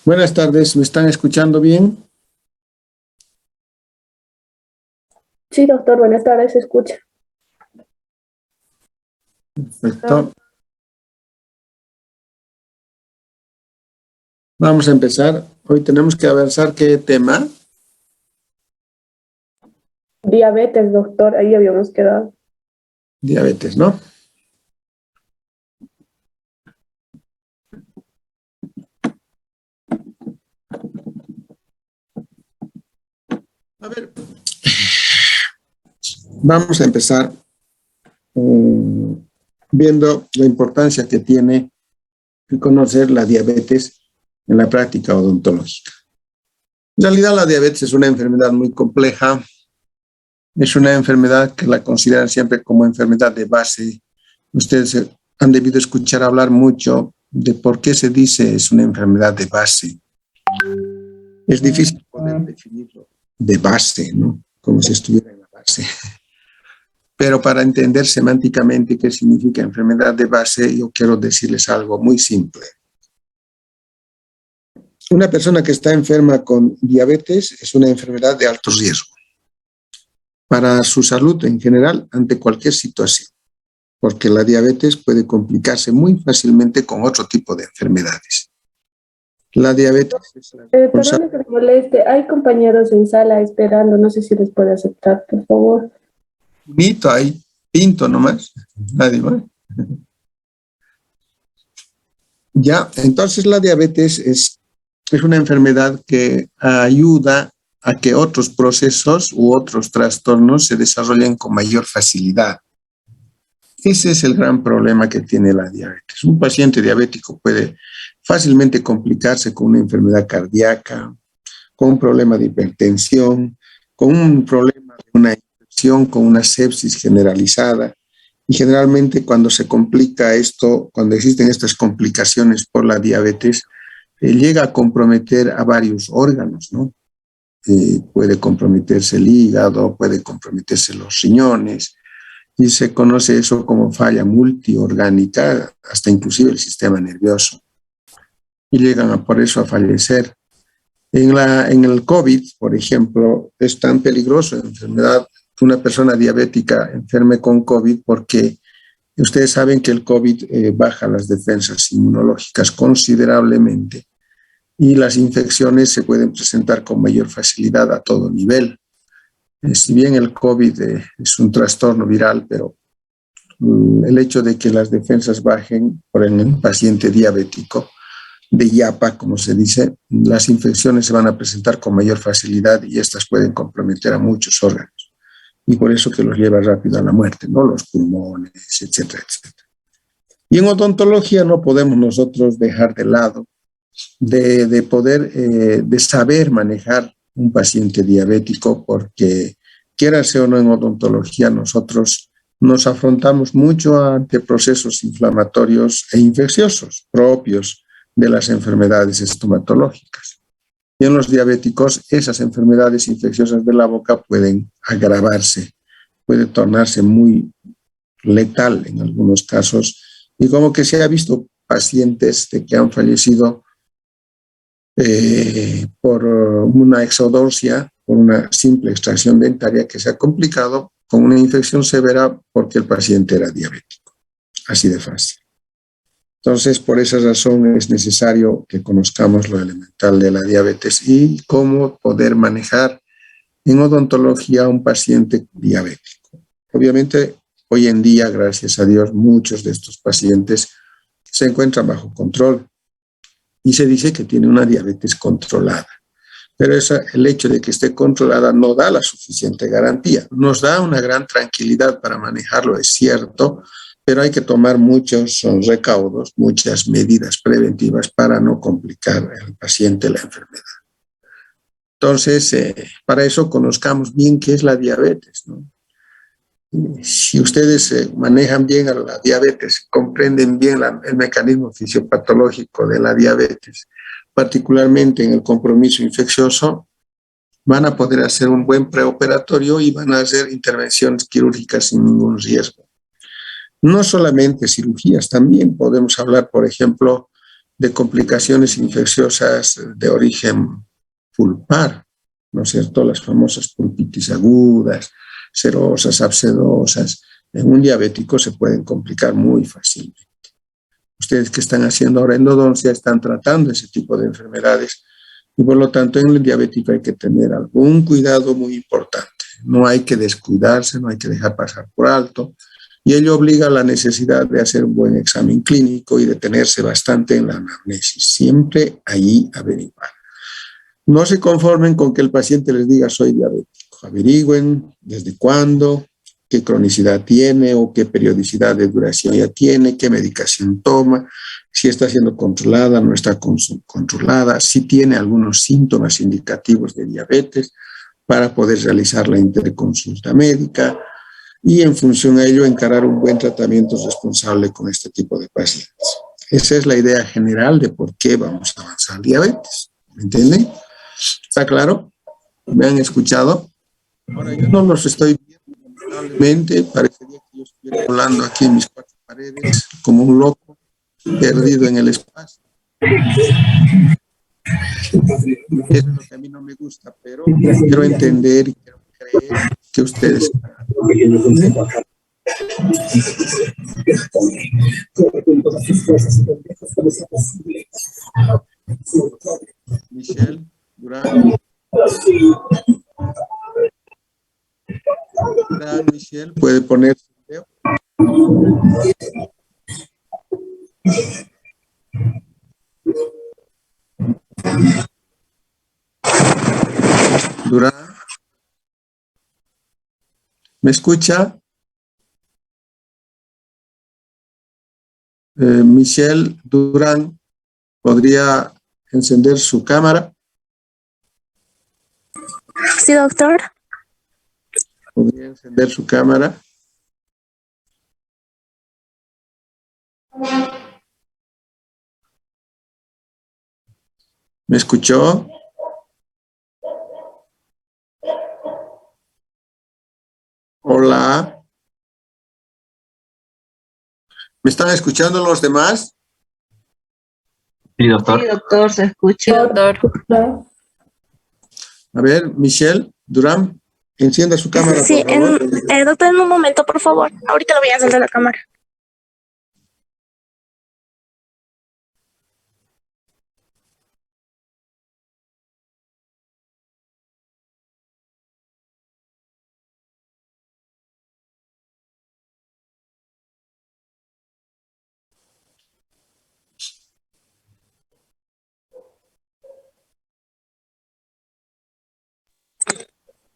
Buenas tardes, ¿me están escuchando bien? Sí, doctor, buenas tardes, se escucha. Perfecto. Vamos a empezar. Hoy tenemos que avanzar. ¿Qué tema? Diabetes, doctor, ahí habíamos quedado. Diabetes, ¿no? A ver, vamos a empezar viendo la importancia que tiene conocer la diabetes en la práctica odontológica. En realidad, la diabetes es una enfermedad muy compleja. Es una enfermedad que la consideran siempre como enfermedad de base. Ustedes han debido escuchar hablar mucho de por qué se dice es una enfermedad de base. Es difícil poder definirlo de base, ¿no? Como si estuviera en la base. Pero para entender semánticamente qué significa enfermedad de base, yo quiero decirles algo muy simple. Una persona que está enferma con diabetes es una enfermedad de alto riesgo para su salud en general ante cualquier situación, porque la diabetes puede complicarse muy fácilmente con otro tipo de enfermedades. La diabetes es la Perdón que me moleste, hay compañeros en sala esperando, no sé si les puede aceptar, por favor. Mito ahí, pinto nomás, nadie más. Ya, entonces la diabetes es una enfermedad que ayuda a que otros procesos u otros trastornos se desarrollen con mayor facilidad. Ese es el gran problema que tiene la diabetes. Un paciente diabético puede fácilmente complicarse con una enfermedad cardíaca, con un problema de hipertensión, con un problema de una infección, con una sepsis generalizada. Y generalmente cuando se complica esto, cuando existen estas complicaciones por la diabetes, llega a comprometer a varios órganos, ¿no? Puede comprometerse el hígado, puede comprometerse los riñones, y se conoce eso como falla multiorgánica, hasta inclusive el sistema nervioso. Y llegan por eso a fallecer. En el COVID, por ejemplo, es tan peligroso la enfermedad que una persona diabética enferme con COVID porque ustedes saben que el COVID baja las defensas inmunológicas considerablemente y las infecciones se pueden presentar con mayor facilidad a todo nivel. Si bien el COVID es un trastorno viral, pero el hecho de que las defensas bajen por el paciente diabético de IAPA, como se dice, las infecciones se van a presentar con mayor facilidad y estas pueden comprometer a muchos órganos. Y por eso que los lleva rápido a la muerte, ¿no? Los pulmones, etcétera, etcétera. Y en odontología no podemos nosotros dejar de lado de poder, de saber manejar un paciente diabético, porque quiera sea o no en odontología, nosotros nos afrontamos mucho ante procesos inflamatorios e infecciosos propios de las enfermedades estomatológicas. Y en los diabéticos, esas enfermedades infecciosas de la boca pueden agravarse, puede tornarse muy letal en algunos casos, y como que se ha visto pacientes de que han fallecido por una exodoncia, por una simple extracción dentaria que se ha complicado con una infección severa porque el paciente era diabético. Así de fácil. Entonces, por esa razón es necesario que conozcamos lo elemental de la diabetes y cómo poder manejar en odontología a un paciente diabético. Obviamente, hoy en día, gracias a Dios, muchos de estos pacientes se encuentran bajo control y se dice que tiene una diabetes controlada. Pero el hecho de que esté controlada no da la suficiente garantía. Nos da una gran tranquilidad para manejarlo, es cierto, pero hay que tomar muchos recaudos, muchas medidas preventivas para no complicar al paciente la enfermedad. Entonces, para eso conozcamos bien qué es la diabetes, ¿no? Si ustedes manejan bien a la diabetes, comprenden bien el mecanismo fisiopatológico de la diabetes, particularmente en el compromiso infeccioso, van a poder hacer un buen preoperatorio y van a hacer intervenciones quirúrgicas sin ningún riesgo. No solamente cirugías, también podemos hablar, por ejemplo, de complicaciones infecciosas de origen pulpar, ¿no es cierto? Las famosas pulpitis agudas, serosas, abscedosas. En un diabético se pueden complicar muy fácilmente. Ustedes que están haciendo ahora endodoncia están tratando ese tipo de enfermedades y por lo tanto en el diabético hay que tener algún cuidado muy importante. No hay que descuidarse, no hay que dejar pasar por alto y ello obliga a la necesidad de hacer un buen examen clínico y detenerse bastante en la anamnesis. Siempre ahí averiguar. No se conformen con que el paciente les diga soy diabético. Averigüen desde cuándo, qué cronicidad tiene o qué periodicidad de duración ya tiene, qué medicación toma, si está siendo controlada, no está controlada, si tiene algunos síntomas indicativos de diabetes para poder realizar la interconsulta médica y en función a ello encarar un buen tratamiento responsable con este tipo de pacientes. Esa es la idea general de por qué vamos a avanzar diabetes. ¿Me entienden? ¿Está claro? ¿Me han escuchado? Ahora, yo no los estoy viendo, lamentablemente, parecería que yo estuviera volando aquí en mis cuatro paredes, como un loco, perdido en el espacio. Eso es lo que a mí no me gusta, pero quiero entender y quiero creer que ustedes... Michelle Durán. Michelle, ¿puede poner su video? Durán. ¿Me escucha? Michelle Durán, ¿podría encender su cámara? Sí, doctor. ¿Podría encender su cámara? ¿Me escuchó? Hola. ¿Me están escuchando los demás? Sí, doctor. Sí, doctor, se escucha. Doctor. A ver, Michelle Durán, encienda su cámara, Sí, por favor. doctor, en un momento, por favor. Ahorita lo voy a encender la cámara.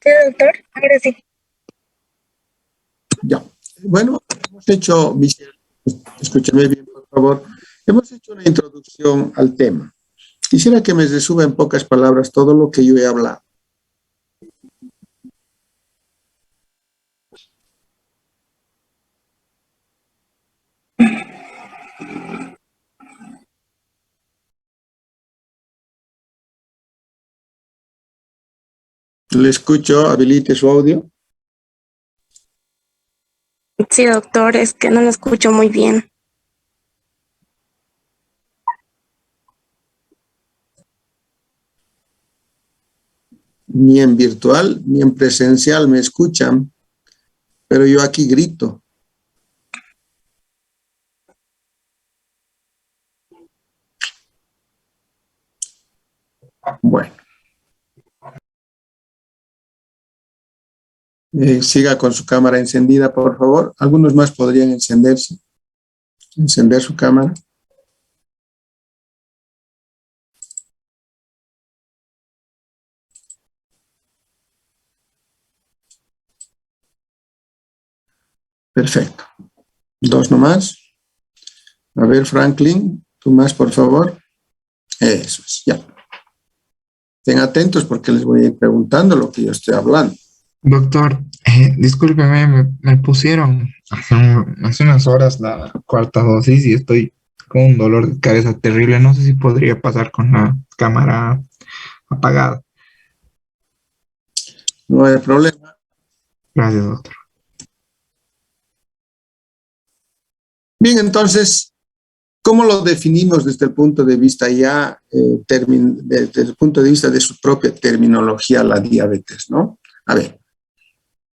Sí, doctor, ahora sí. Ya. Bueno, hemos hecho, Michelle, escúchame bien, por favor. Hemos hecho una introducción al tema. Quisiera que me resuma en pocas palabras todo lo que yo he hablado. Le escucho, habilite su audio. Sí, doctor, es que no lo escucho muy bien. Ni en virtual ni en presencial me escuchan, pero yo aquí grito. Bueno. Siga con su cámara encendida, por favor. Algunos más podrían encenderse. Encender su cámara. Perfecto. Dos nomás. A ver, Franklin, tú más, por favor. Eso es, ya. Estén atentos porque les voy a ir preguntando lo que yo estoy hablando. Doctor, Discúlpeme, me pusieron hace unas horas la cuarta dosis y estoy con un dolor de cabeza terrible. No sé si podría pasar con la cámara apagada. No hay problema. Gracias, doctor. Bien, entonces, ¿cómo lo definimos desde el punto de vista ya, desde el punto de vista de su propia terminología, la diabetes, ¿no? A ver,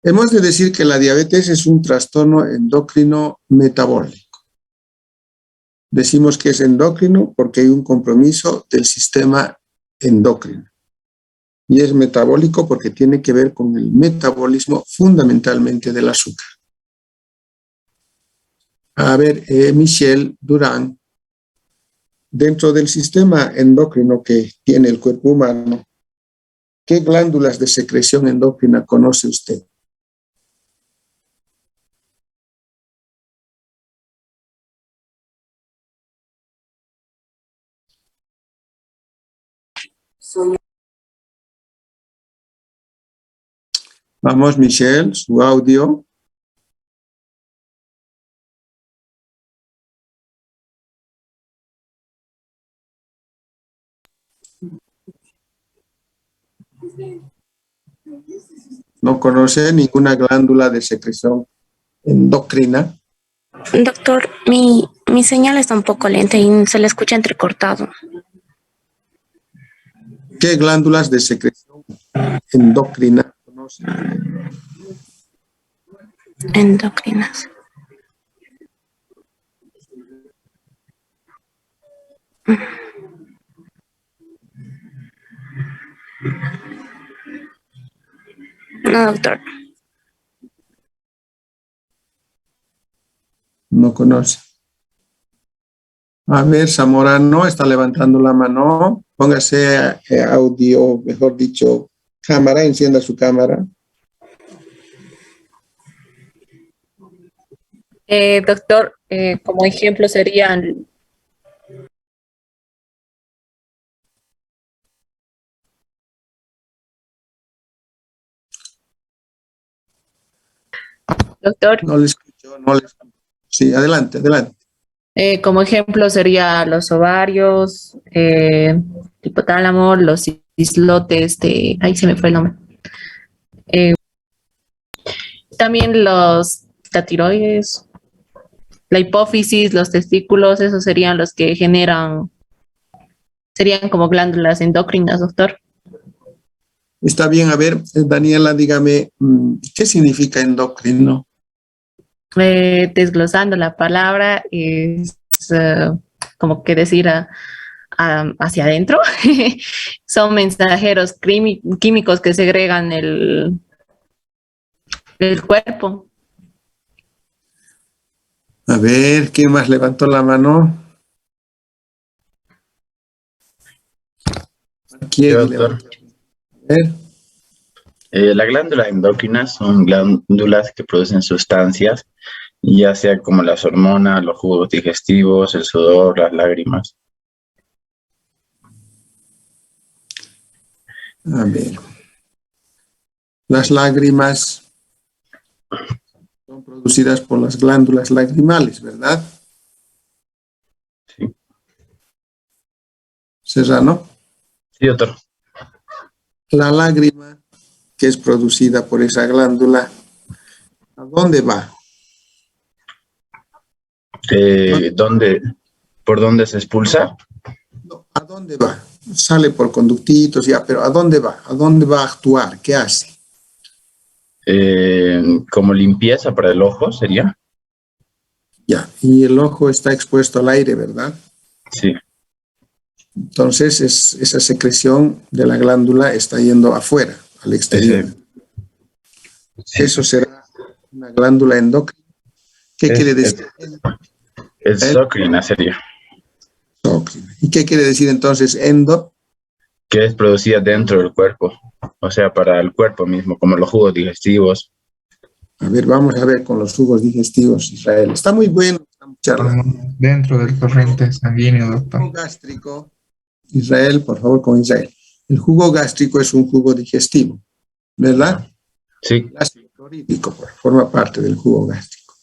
hemos de decir que la diabetes es un trastorno endocrino metabólico. Decimos que es endocrino porque hay un compromiso del sistema endocrino. Y es metabólico porque tiene que ver con el metabolismo fundamentalmente del azúcar. A ver, Michelle Durán, dentro del sistema endocrino que tiene el cuerpo humano, ¿qué glándulas de secreción endocrina conoce usted? Vamos, Michelle, su audio. No conoce ninguna glándula de secreción endocrina. Doctor, mi señal está un poco lenta y se le escucha entrecortado. ¿Qué glándulas de secreción endocrina conoce? Endocrinas. No, doctor. No conoce. A ver, Zamorano está levantando la mano. Póngase audio, mejor dicho, cámara, encienda su cámara. Doctor, como ejemplo serían... Doctor, No le escucho, no le escucho. Sí, adelante, adelante. como ejemplo sería los ovarios, hipotálamo, los islotes de... Ahí se me fue el nombre. También la tiroides, la hipófisis, los testículos, esos serían los que serían como glándulas endocrinas, doctor. Está bien, a ver, Daniela, dígame, ¿qué significa endocrino? Desglosando la palabra es como que decir hacia adentro. Son mensajeros químicos que segregan el cuerpo. A ver, ¿quién más levantó la mano? ¿Quién Yo, levantó? doctor. A ver. Las glándulas endocrinas son glándulas que producen sustancias, ya sea como las hormonas, los jugos digestivos, el sudor, las lágrimas. A ver. Las lágrimas son producidas por las glándulas lagrimales, ¿verdad? Sí, Serrano. sí, doctor. La lágrima que es producida por esa glándula, ¿a dónde va? ¿Por dónde se expulsa? No, ¿a dónde va? Sale por conductitos, ya, pero ¿a dónde va? ¿A dónde va a actuar? ¿Qué hace? Como limpieza para el ojo, ¿sería? Ya, y el ojo está expuesto al aire, ¿verdad? Sí. Entonces, esa secreción de la glándula está yendo afuera, al exterior. Sí. Eso será una glándula endocrina. ¿Qué quiere decir? Endocrina sería. Endocrina. ¿Y qué quiere decir entonces endo? Que es producida dentro del cuerpo, o sea, para el cuerpo mismo, como los jugos digestivos. A ver, vamos a ver con los jugos digestivos, Israel. Está muy bueno, estamos charlando. Dentro del torrente sanguíneo, doctor. El jugo gástrico, Israel, por favor, con Israel. El jugo gástrico es un jugo digestivo, ¿verdad? Sí. clorhídrico, forma parte del jugo gástrico.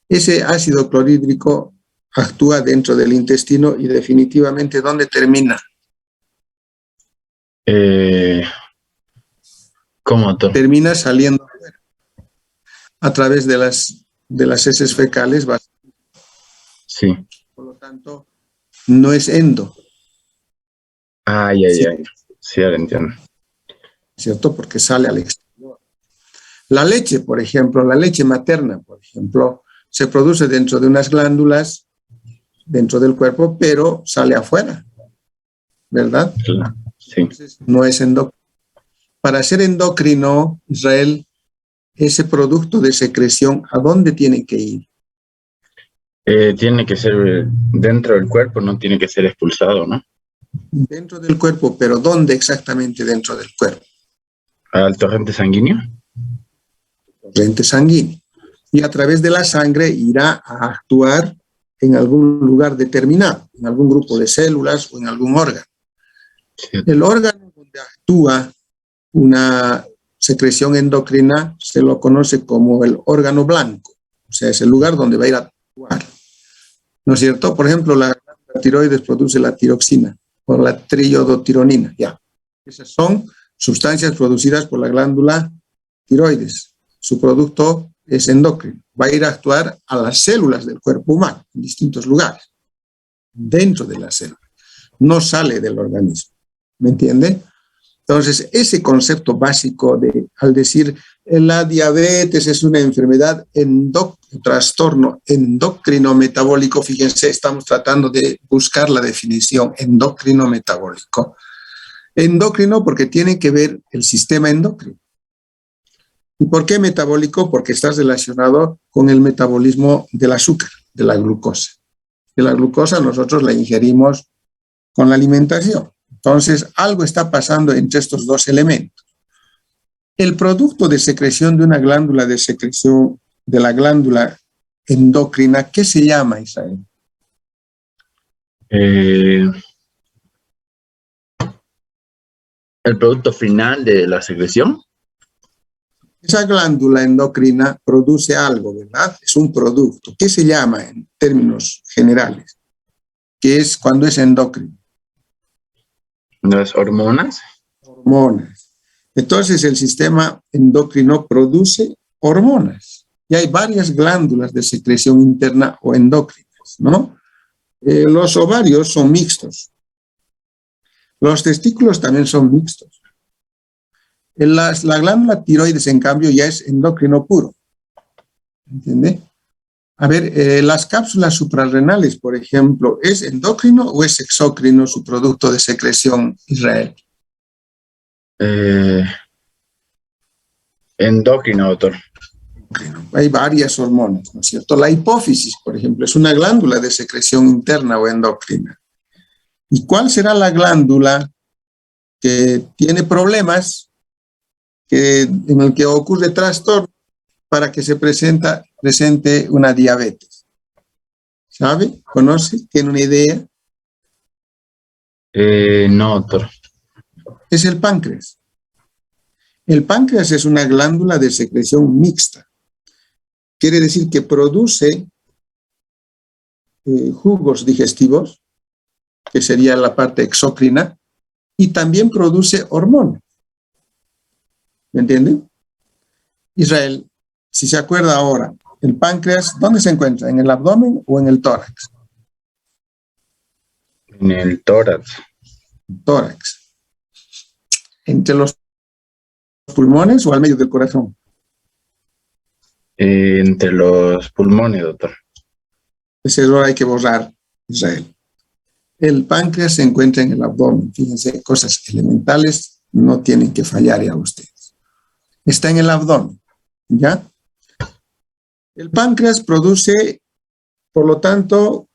Ese ácido clorhídrico actúa dentro del intestino y definitivamente ¿dónde termina? ¿Cómo, doctor? Termina saliendo a través de las heces fecales. Sí. Por lo tanto, no es endo. Ya. Sí, ahora entiendo. ¿Cierto? Porque sale al exterior. La leche, por ejemplo, la leche materna, por ejemplo, se produce dentro de unas glándulas dentro del cuerpo, pero sale afuera, ¿verdad? Sí. Entonces, no es endocrino. Para ser endocrino, Israel, ese producto de secreción, ¿a dónde tiene que ir? Tiene que ser dentro del cuerpo, no tiene que ser expulsado, ¿no? Dentro del cuerpo, pero ¿dónde exactamente dentro del cuerpo? ¿Al torrente sanguíneo? Torrente sanguíneo. Y a través de la sangre irá a actuar en algún lugar determinado, en algún grupo de células o en algún órgano. Sí. El órgano donde actúa una secreción endocrina se lo conoce como el órgano blanco, o sea, es el lugar donde va a ir a actuar. ¿No es cierto? Por ejemplo, la tiroides produce la tiroxina o la triodotironina, ya. Esas son sustancias producidas por la glándula tiroides. Su producto es endocrino. Va a ir a actuar a las células del cuerpo humano en distintos lugares, dentro de la célula. No sale del organismo. ¿Me entiende? Entonces, ese concepto básico de, al decir la diabetes es una enfermedad, trastorno endocrino metabólico, fíjense, estamos tratando de buscar la definición endocrino metabólico. Endocrino porque tiene que ver el sistema endocrino. ¿Y por qué metabólico? Porque está relacionado con el metabolismo del azúcar, de la glucosa. Y la glucosa nosotros la ingerimos con la alimentación. Entonces, algo está pasando entre estos dos elementos. El producto de secreción de una glándula de secreción de la glándula endocrina, ¿qué se llama, Israel? ¿El producto final de la secreción? Esa glándula endocrina produce algo, ¿verdad? Es un producto. ¿Qué se llama en términos generales? ¿Qué es cuando es endocrino? ¿Las hormonas? Hormonas. Entonces, el sistema endocrino produce hormonas. Y hay varias glándulas de secreción interna o endócrinas, ¿no? Los ovarios son mixtos. Los testículos también son mixtos. La glándula tiroides, en cambio, ya es endocrino puro. ¿Entiende? A ver, las cápsulas suprarrenales, por ejemplo, ¿es endocrino o es exócrino su producto de secreción, Israel? Endocrino, doctor. Hay varias hormonas, ¿no es cierto? La hipófisis, por ejemplo, es una glándula de secreción interna o endocrina. ¿Y cuál será la glándula que tiene problemas, en el que ocurre trastorno para que se presente una diabetes? ¿Sabe? ¿Conoce? ¿Tiene una idea? No, doctor. Es el páncreas. El páncreas es una glándula de secreción mixta. Quiere decir que produce jugos digestivos, que sería la parte exócrina, y también produce hormonas. ¿Me entienden? Israel, si se acuerda ahora, el páncreas, ¿dónde se encuentra? ¿En el abdomen o en el tórax? En el tórax. Tórax. ¿Entre los pulmones o al medio del corazón? Entre los pulmones, doctor. Ese error hay que borrar, Israel. El páncreas se encuentra en el abdomen. Fíjense, cosas elementales no tienen que fallar a ustedes. Está en el abdomen, ¿ya? El páncreas produce, por lo tanto,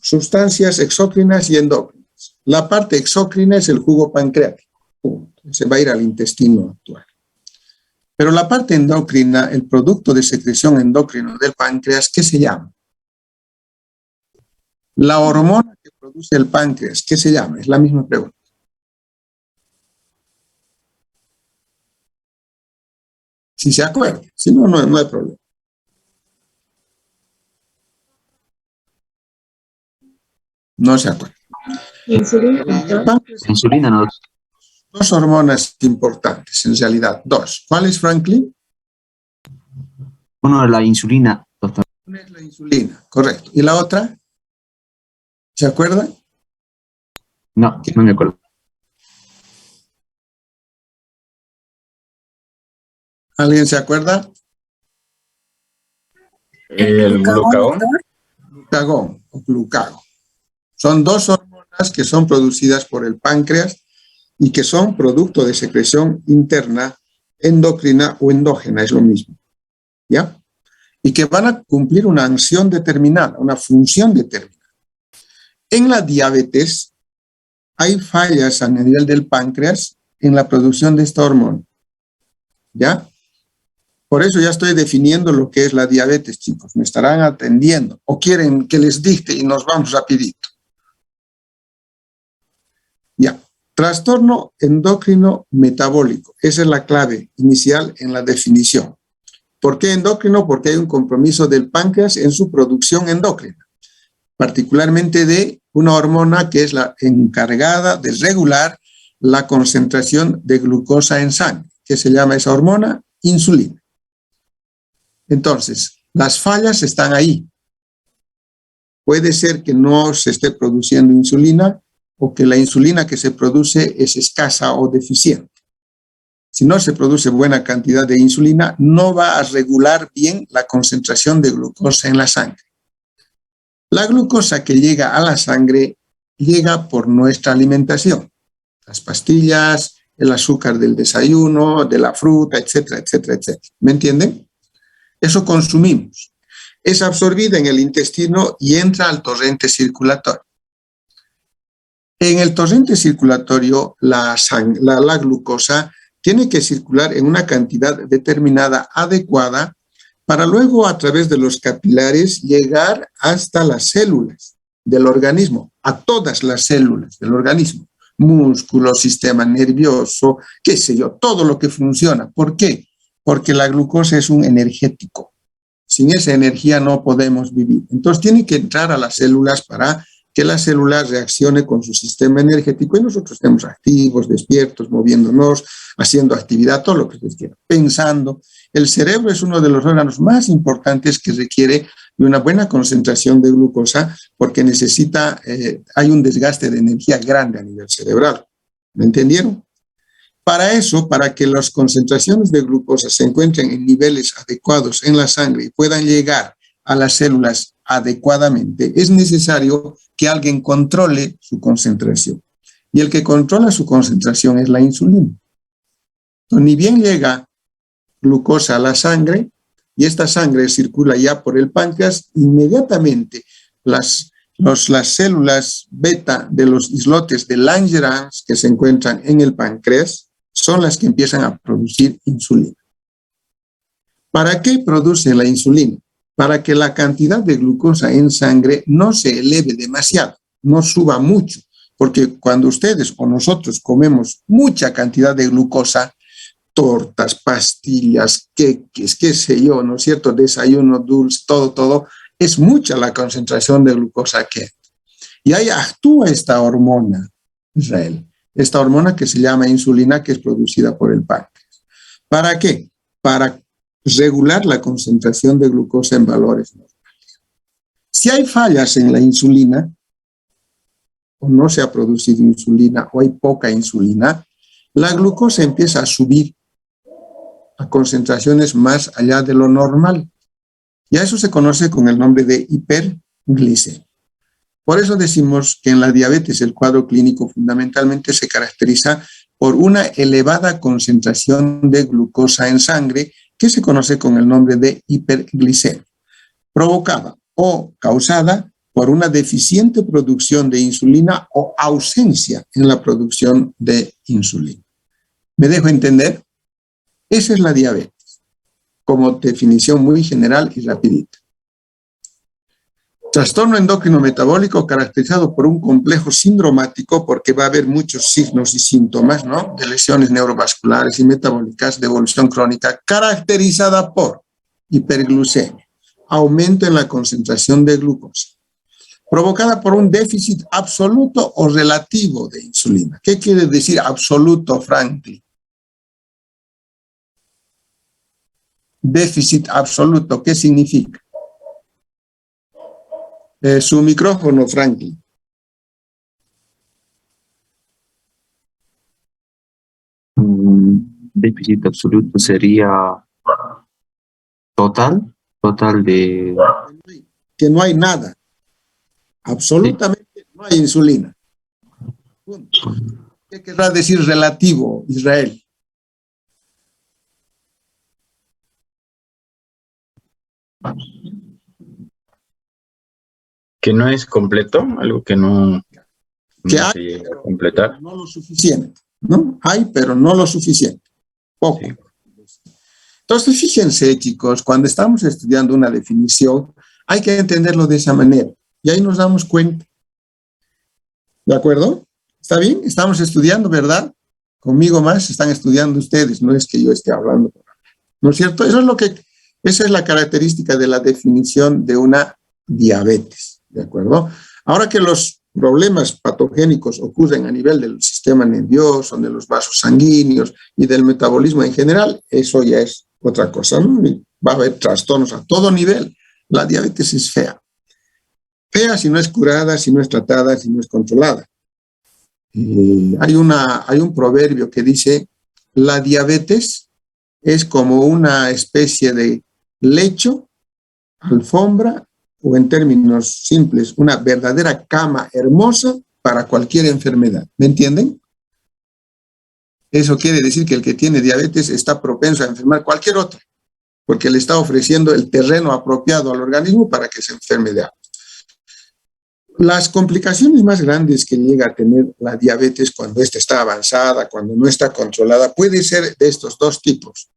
sustancias exócrinas y endócrinas. La parte exócrina es el jugo pancreático. Se va a ir al intestino actual. Pero la parte endocrina, el producto de secreción endocrino del páncreas, ¿qué se llama? La hormona que produce el páncreas, ¿qué se llama? Es la misma pregunta. Si se acuerda, si no, no hay problema. No se acuerda. Insulina, no. Dos hormonas importantes, en realidad, dos. ¿Cuál es, Franklin? Uno, la insulina, doctor. Una es la insulina, correcto. ¿Y la otra? ¿Se acuerda? No, no me acuerdo. ¿Alguien se acuerda? El glucagón. Glucagón o glucago. Son dos hormonas que son producidas por el páncreas y que son producto de secreción interna, endocrina o endógena, es lo mismo. ¿Ya? Y que van a cumplir una acción determinada, una función determinada. En la diabetes hay fallas a nivel del páncreas en la producción de esta hormona. ¿Ya? Por eso ya estoy definiendo lo que es la diabetes, chicos. Me estarán atendiendo o quieren que les dicte y nos vamos rapidito. Ya. Trastorno endocrino metabólico. Esa es la clave inicial en la definición. ¿Por qué endocrino? Porque hay un compromiso del páncreas en su producción endocrina, particularmente de una hormona que es la encargada de regular la concentración de glucosa en sangre, que se llama esa hormona insulina. Entonces, las fallas están ahí. Puede ser que no se esté produciendo insulina o que la insulina que se produce es escasa o deficiente. Si no se produce buena cantidad de insulina, no va a regular bien la concentración de glucosa en la sangre. La glucosa que llega a la sangre llega por nuestra alimentación. Las pastillas, el azúcar del desayuno, de la fruta, etcétera, etcétera, etcétera. ¿Me entienden? Eso consumimos. Es absorbida en el intestino y entra al torrente circulatorio. En el torrente circulatorio, la glucosa tiene que circular en una cantidad determinada, adecuada, para luego a través de los capilares llegar hasta las células del organismo, a todas las células del organismo, músculo, sistema nervioso, qué sé yo, todo lo que funciona. ¿Por qué? Porque la glucosa es un energético. Sin esa energía no podemos vivir. Entonces tiene que entrar a las células para que la célula reaccione con su sistema energético y nosotros estemos activos, despiertos, moviéndonos, haciendo actividad, todo lo que ustedes quieran, pensando. El cerebro es uno de los órganos más importantes que requiere de una buena concentración de glucosa porque necesita, hay un desgaste de energía grande a nivel cerebral. ¿Me entendieron? Para eso, para que las concentraciones de glucosa se encuentren en niveles adecuados en la sangre y puedan llegar a las células adecuadamente, es necesario que alguien controle su concentración. Y el que controla su concentración es la insulina. Entonces, ni bien llega glucosa a la sangre y esta sangre circula ya por el páncreas, inmediatamente las células beta de los islotes de Langerhans que se encuentran en el páncreas son las que empiezan a producir insulina. ¿Para qué produce la insulina? Para que la cantidad de glucosa en sangre no se eleve demasiado, no suba mucho, porque cuando ustedes o nosotros comemos mucha cantidad de glucosa, tortas, pastillas, queques, qué sé yo, ¿no es cierto? Desayuno, dulce, todo, es mucha la concentración de glucosa que hay. Y ahí actúa esta hormona, Israel, esta hormona que se llama insulina, que es producida por el páncreas. ¿Para qué? Para regular la concentración de glucosa en valores normales. Si hay fallas en la insulina, o no se ha producido insulina, o hay poca insulina, la glucosa empieza a subir a concentraciones más allá de lo normal. Y a eso se conoce con el nombre de hiperglicemia. Por eso decimos que en la diabetes el cuadro clínico fundamentalmente se caracteriza por una elevada concentración de glucosa en sangre que se conoce con el nombre de hiperglicemia, provocada o causada por una deficiente producción de insulina o ausencia en la producción de insulina. ¿Me dejo entender? Esa es la diabetes, como definición muy general y rapidita. Trastorno endocrino metabólico caracterizado por un complejo sindromático porque va a haber muchos signos y síntomas, ¿no? De lesiones neurovasculares y metabólicas de evolución crónica caracterizada por hiperglucemia, aumento en la concentración de glucosa, provocada por un déficit absoluto o relativo de insulina. ¿Qué quiere decir absoluto, Franklin? Déficit absoluto, ¿qué significa? Su micrófono, Franklin. Déficit absoluto sería total de... Que no hay nada. Absolutamente no hay insulina. Punto. ¿Qué querrá decir relativo, Israel? Que no es completo, algo que no Que se hay, llega a pero completar. no lo suficiente, ¿no? Hay, pero no lo suficiente. Poco. Sí. Entonces, fíjense, chicos, cuando estamos estudiando una definición, hay que entenderlo de esa manera. Y ahí nos damos cuenta. ¿De acuerdo? ¿Está bien? Estamos estudiando, ¿verdad? Conmigo más están estudiando ustedes, no es que yo esté hablando. ¿No es cierto? Esa es la característica de la definición de una diabetes. ¿De acuerdo? Ahora que los problemas patogénicos ocurren a nivel del sistema nervioso, de los vasos sanguíneos y del metabolismo en general, eso ya es otra cosa, ¿no? Y va a haber trastornos a todo nivel. La diabetes es fea. Fea si no es curada, si no es tratada, si no es controlada. Hay un proverbio que dice, la diabetes es como una especie de lecho, alfombra, o en términos simples, una verdadera cama hermosa para cualquier enfermedad. ¿Me entienden? Eso quiere decir que el que tiene diabetes está propenso a enfermar cualquier otra, porque le está ofreciendo el terreno apropiado al organismo para que se enferme de algo. Las complicaciones más grandes que llega a tener la diabetes cuando ésta está avanzada, cuando no está controlada, puede ser de estos dos tipos.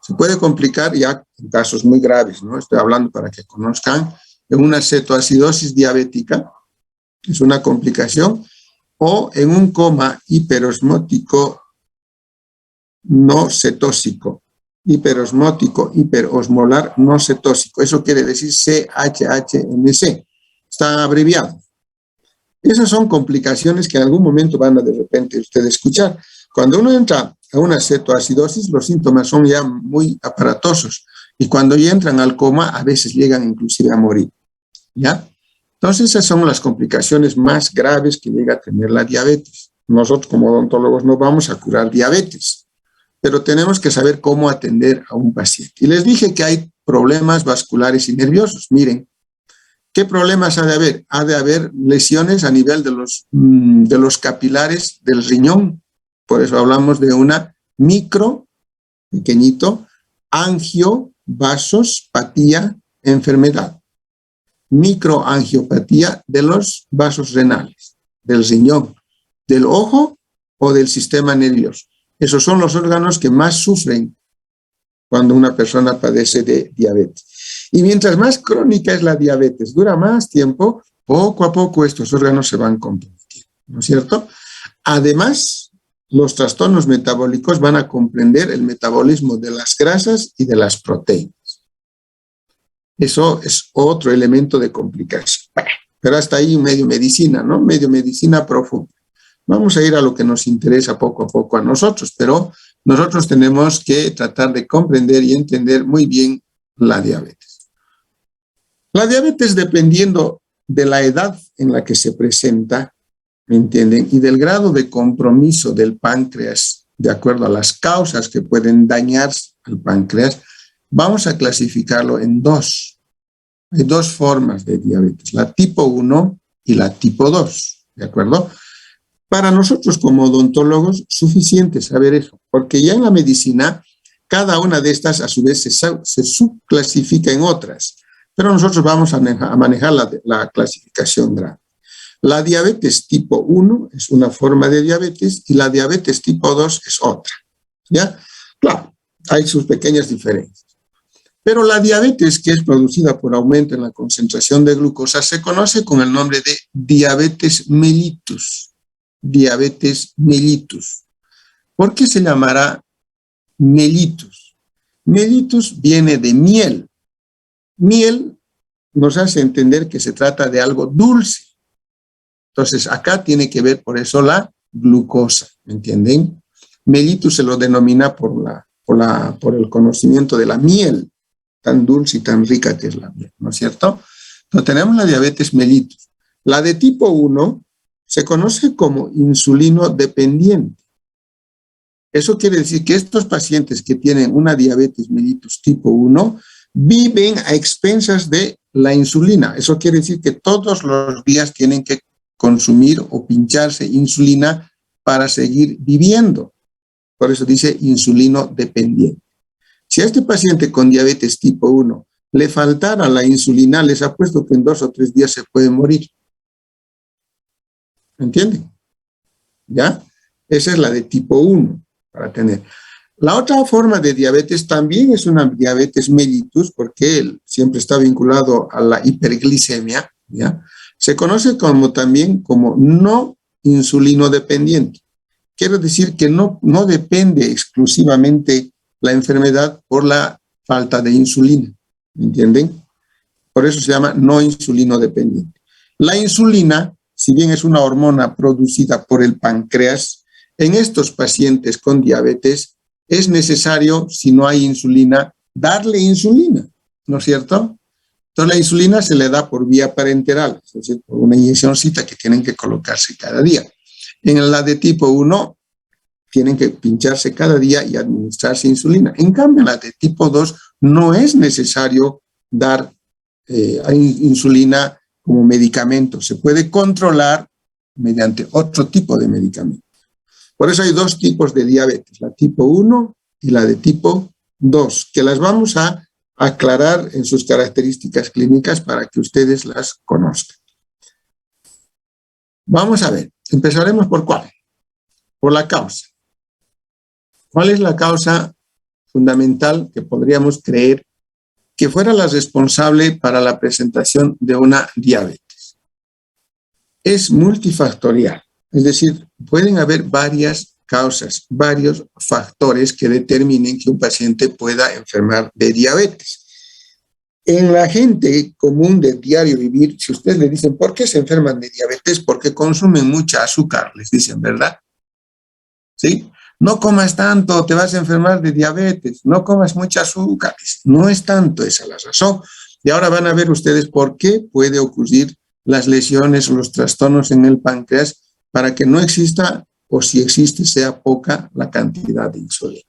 Se puede complicar ya en casos muy graves, ¿no? Estoy hablando para que conozcan, en una cetoacidosis diabética, es una complicación, o en un coma hiperosmótico no cetósico, hiperosmótico, hiperosmolar no cetósico. Eso quiere decir CHHNC, está abreviado. Esas son complicaciones que en algún momento van a de repente usted escuchar. Cuando uno entra a una cetoacidosis, los síntomas son ya muy aparatosos y cuando ya entran al coma, a veces llegan inclusive a morir. ¿Ya? Entonces, esas son las complicaciones más graves que llega a tener la diabetes. Nosotros como odontólogos no vamos a curar diabetes, pero tenemos que saber cómo atender a un paciente. Y les dije que hay problemas vasculares y nerviosos. Miren, ¿qué problemas ha de haber? Ha de haber lesiones a nivel de los capilares del riñón. Por eso hablamos de una pequeñito, angiovasospatía, enfermedad. Microangiopatía de los vasos renales, del riñón, del ojo o del sistema nervioso. Esos son los órganos que más sufren cuando una persona padece de diabetes. Y mientras más crónica es la diabetes, dura más tiempo, poco a poco estos órganos se van comprometiendo, ¿no es cierto? Además, los trastornos metabólicos van a comprender el metabolismo de las grasas y de las proteínas. Eso es otro elemento de complicación. Pero hasta ahí medio medicina, ¿no? Medio medicina profunda. Vamos a ir a lo que nos interesa poco a poco a nosotros, pero nosotros tenemos que tratar de comprender y entender muy bien la diabetes. La diabetes, dependiendo de la edad en la que se presenta, ¿me entienden? Y del grado de compromiso del páncreas, de acuerdo a las causas que pueden dañar al páncreas, vamos a clasificarlo en dos. Hay dos formas de diabetes, la tipo 1 y la tipo 2, ¿de acuerdo? Para nosotros como odontólogos, suficiente saber eso, porque ya en la medicina, cada una de estas a su vez se subclasifica en otras, pero nosotros vamos a manejar la clasificación grande. La diabetes tipo 1 es una forma de diabetes y la diabetes tipo 2 es otra, ¿ya? Claro, hay sus pequeñas diferencias. Pero la diabetes, que es producida por aumento en la concentración de glucosa, se conoce con el nombre de diabetes mellitus. Diabetes mellitus. ¿Por qué se llamará mellitus? Mellitus viene de miel. Miel nos hace entender que se trata de algo dulce. Entonces, acá tiene que ver por eso la glucosa, ¿me entienden? Mellitus se lo denomina por el conocimiento de la miel, tan dulce y tan rica que es la miel, ¿no es cierto? Entonces, tenemos la diabetes mellitus. La de tipo 1 se conoce como insulino dependiente. Eso quiere decir que estos pacientes que tienen una diabetes mellitus tipo 1 viven a expensas de la insulina. Eso quiere decir que todos los días tienen que consumir o pincharse insulina para seguir viviendo. Por eso dice insulino dependiente. Si a este paciente con diabetes tipo 1 le faltara la insulina, les apuesto que en 2 o 3 días se puede morir. ¿Entienden? ¿Ya? Esa es la de tipo 1 para tener. La otra forma de diabetes también es una diabetes mellitus, porque él siempre está vinculado a la hiperglicemia, ¿ya? Se conoce también como no insulino dependiente. Quiero decir que no depende exclusivamente la enfermedad por la falta de insulina, ¿entienden? Por eso se llama no insulino dependiente. La insulina, si bien es una hormona producida por el páncreas, en estos pacientes con diabetes es necesario, si no hay insulina, darle insulina, ¿no es cierto? Entonces la insulina se le da por vía parenteral, es decir, por una inyeccióncita que tienen que colocarse cada día. En la de tipo 1 tienen que pincharse cada día y administrarse insulina. En cambio, en la de tipo 2 no es necesario dar insulina como medicamento. Se puede controlar mediante otro tipo de medicamento. Por eso hay 2 tipos de diabetes, la tipo 1 y la de tipo 2, que las vamos a aclarar en sus características clínicas para que ustedes las conozcan. Vamos a ver, empezaremos por ¿cuál? Por la causa. ¿Cuál es la causa fundamental que podríamos creer que fuera la responsable para la presentación de una diabetes? Es multifactorial, es decir, pueden haber varias causas, varios factores que determinen que un paciente pueda enfermar de diabetes. En la gente común de diario vivir, si ustedes le dicen, ¿por qué se enferman de diabetes? Porque consumen mucha azúcar, les dicen, ¿verdad? ¿Sí? No comas tanto, te vas a enfermar de diabetes, no comas mucha azúcar. No es tanto esa la razón. Y ahora van a ver ustedes por qué puede ocurrir las lesiones o los trastornos en el páncreas para que no exista, o si existe, sea poca la cantidad de insulina.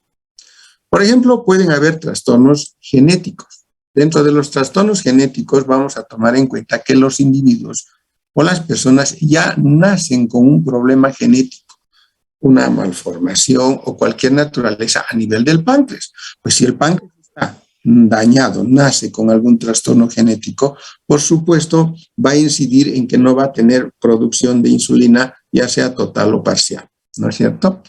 Por ejemplo, pueden haber trastornos genéticos. Dentro de los trastornos genéticos vamos a tomar en cuenta que los individuos o las personas ya nacen con un problema genético, una malformación o cualquier naturaleza a nivel del páncreas. Pues si el páncreas está dañado, nace con algún trastorno genético, por supuesto va a incidir en que no va a tener producción de insulina, ya sea total o parcial, ¿no es cierto?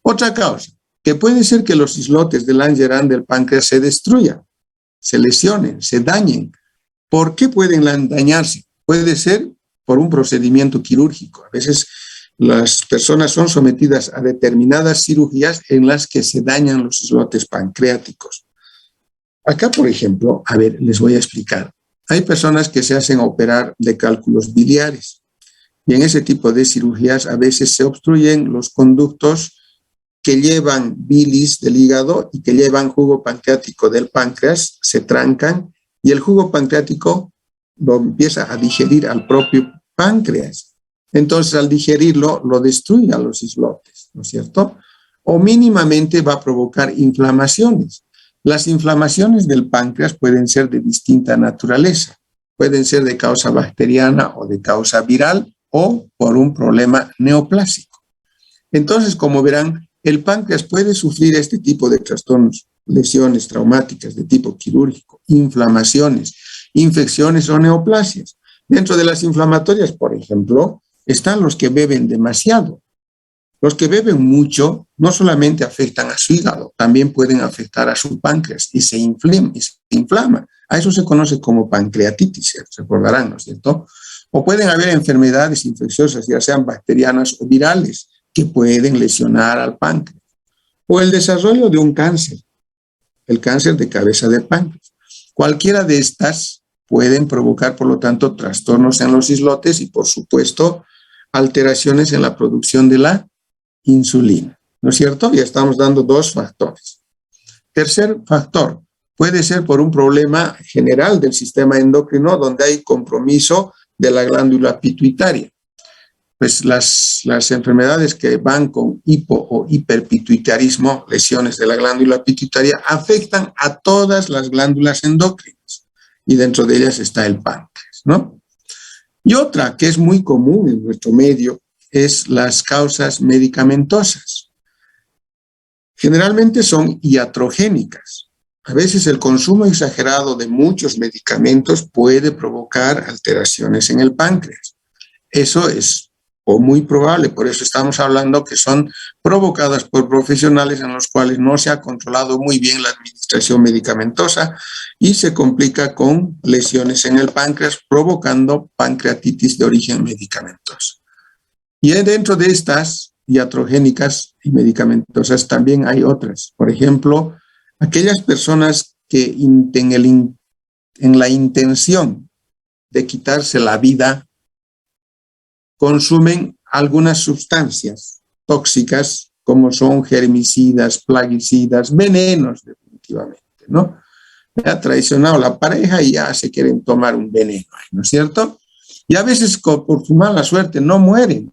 Otra causa, que puede ser que los islotes de Langerhans del páncreas se destruyan, se lesionen, se dañen. ¿Por qué pueden dañarse? Puede ser por un procedimiento quirúrgico. A veces las personas son sometidas a determinadas cirugías en las que se dañan los islotes pancreáticos. Acá, por ejemplo, a ver, les voy a explicar. Hay personas que se hacen operar de cálculos biliares y en ese tipo de cirugías a veces se obstruyen los conductos que llevan bilis del hígado y que llevan jugo pancreático del páncreas, se trancan y el jugo pancreático lo empieza a digerir al propio páncreas. Entonces, al digerirlo, lo destruye a los islotes, ¿no es cierto? O mínimamente va a provocar inflamaciones. Las inflamaciones del páncreas pueden ser de distinta naturaleza. Pueden ser de causa bacteriana o de causa viral o por un problema neoplásico. Entonces, como verán, el páncreas puede sufrir este tipo de trastornos, lesiones traumáticas de tipo quirúrgico, inflamaciones, infecciones o neoplasias. Dentro de las inflamatorias, por ejemplo, están los que beben demasiado. Los que beben mucho no solamente afectan a su hígado, también pueden afectar a su páncreas y se inflama. A eso se conoce como pancreatitis, se recordarán, ¿no es cierto? O pueden haber enfermedades infecciosas, ya sean bacterianas o virales, que pueden lesionar al páncreas. O el desarrollo de un cáncer, el cáncer de cabeza de páncreas. Cualquiera de estas pueden provocar, por lo tanto, trastornos en los islotes y, por supuesto, alteraciones en la producción de la insulina, ¿no es cierto? Ya estamos dando dos factores. Tercer factor, puede ser por un problema general del sistema endocrino donde hay compromiso de la glándula pituitaria. Pues las enfermedades que van con hipo o hiperpituitarismo, lesiones de la glándula pituitaria, afectan a todas las glándulas endocrinas y dentro de ellas está el páncreas, ¿no? Y otra que es muy común en nuestro medio es las causas medicamentosas. Generalmente son iatrogénicas. A veces el consumo exagerado de muchos medicamentos puede provocar alteraciones en el páncreas. Eso es muy probable, por eso estamos hablando que son provocadas por profesionales en los cuales no se ha controlado muy bien la administración medicamentosa y se complica con lesiones en el páncreas, provocando pancreatitis de origen medicamentoso. Y dentro de estas iatrogénicas y medicamentosas también hay otras. Por ejemplo, aquellas personas que en la intención de quitarse la vida consumen algunas sustancias tóxicas como son germicidas, plaguicidas, venenos definitivamente, ¿no? Ya ha traicionado la pareja y ya se quieren tomar un veneno, ¿no es cierto? Y a veces por su mala suerte no mueren.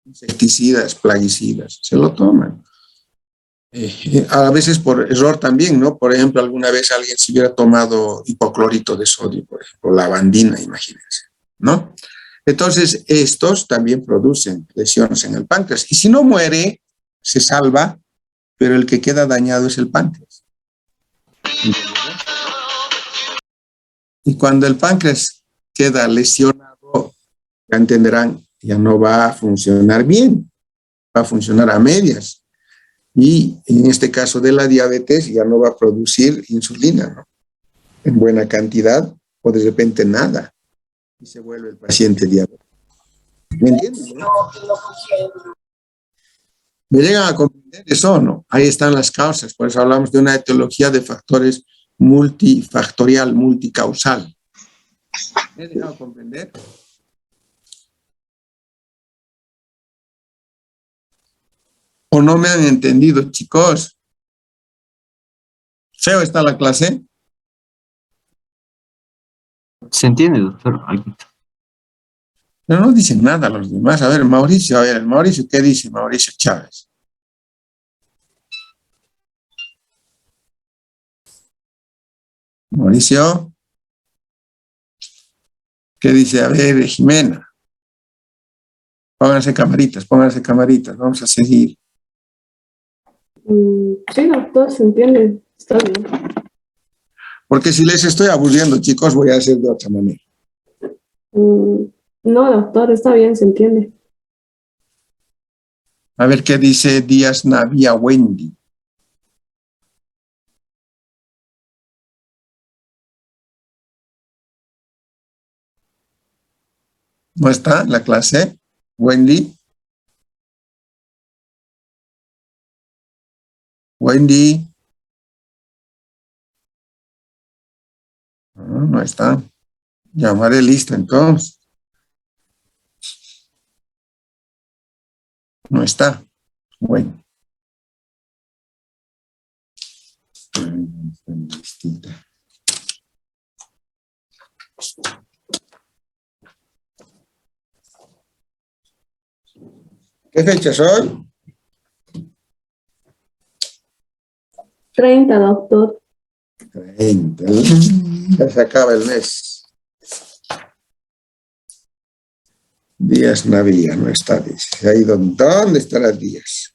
Insecticidas, plaguicidas, se lo toman. A veces por error también, ¿no? Por ejemplo, alguna vez alguien se hubiera tomado hipoclorito de sodio, por ejemplo, lavandina, imagínense, ¿no? Entonces, estos también producen lesiones en el páncreas. Y si no muere, se salva, pero el que queda dañado es el páncreas. Y cuando el páncreas queda lesionado, ya entenderán, ya no va a funcionar bien, va a funcionar a medias. Y en este caso de la diabetes ya no va a producir insulina, ¿no? En buena cantidad o de repente nada. Y se vuelve el paciente diabético. ¿Me entienden? ¿No? ¿Me llegan a comprender eso o no? Ahí están las causas. Por eso hablamos de una etiología de factores multifactorial, multicausal. ¿Me he dejado comprender? ¿O no me han entendido, chicos? ¿Feo está la clase? ¿Se entiende, doctor? Pero no dicen nada los demás. A ver, Mauricio, ¿qué dice Mauricio Chávez? Mauricio, ¿qué dice? A ver, Jimena. Pónganse camaritas, vamos a seguir. Sí, doctor, se entiende, está bien. Porque si les estoy aburriendo, chicos, voy a hacer de otra manera. No, doctor, está bien, se entiende. A ver qué dice Díaz Navia Wendy. ¿No está la clase? Wendy. Wendy. No está. Llamaré lista entonces. No está. Bueno. Distinta. ¿Qué fecha es hoy? 30, doctor. 30. Ya se acaba el mes. Díaz Navía no está, dice. Ahí ¿dónde estará Díaz?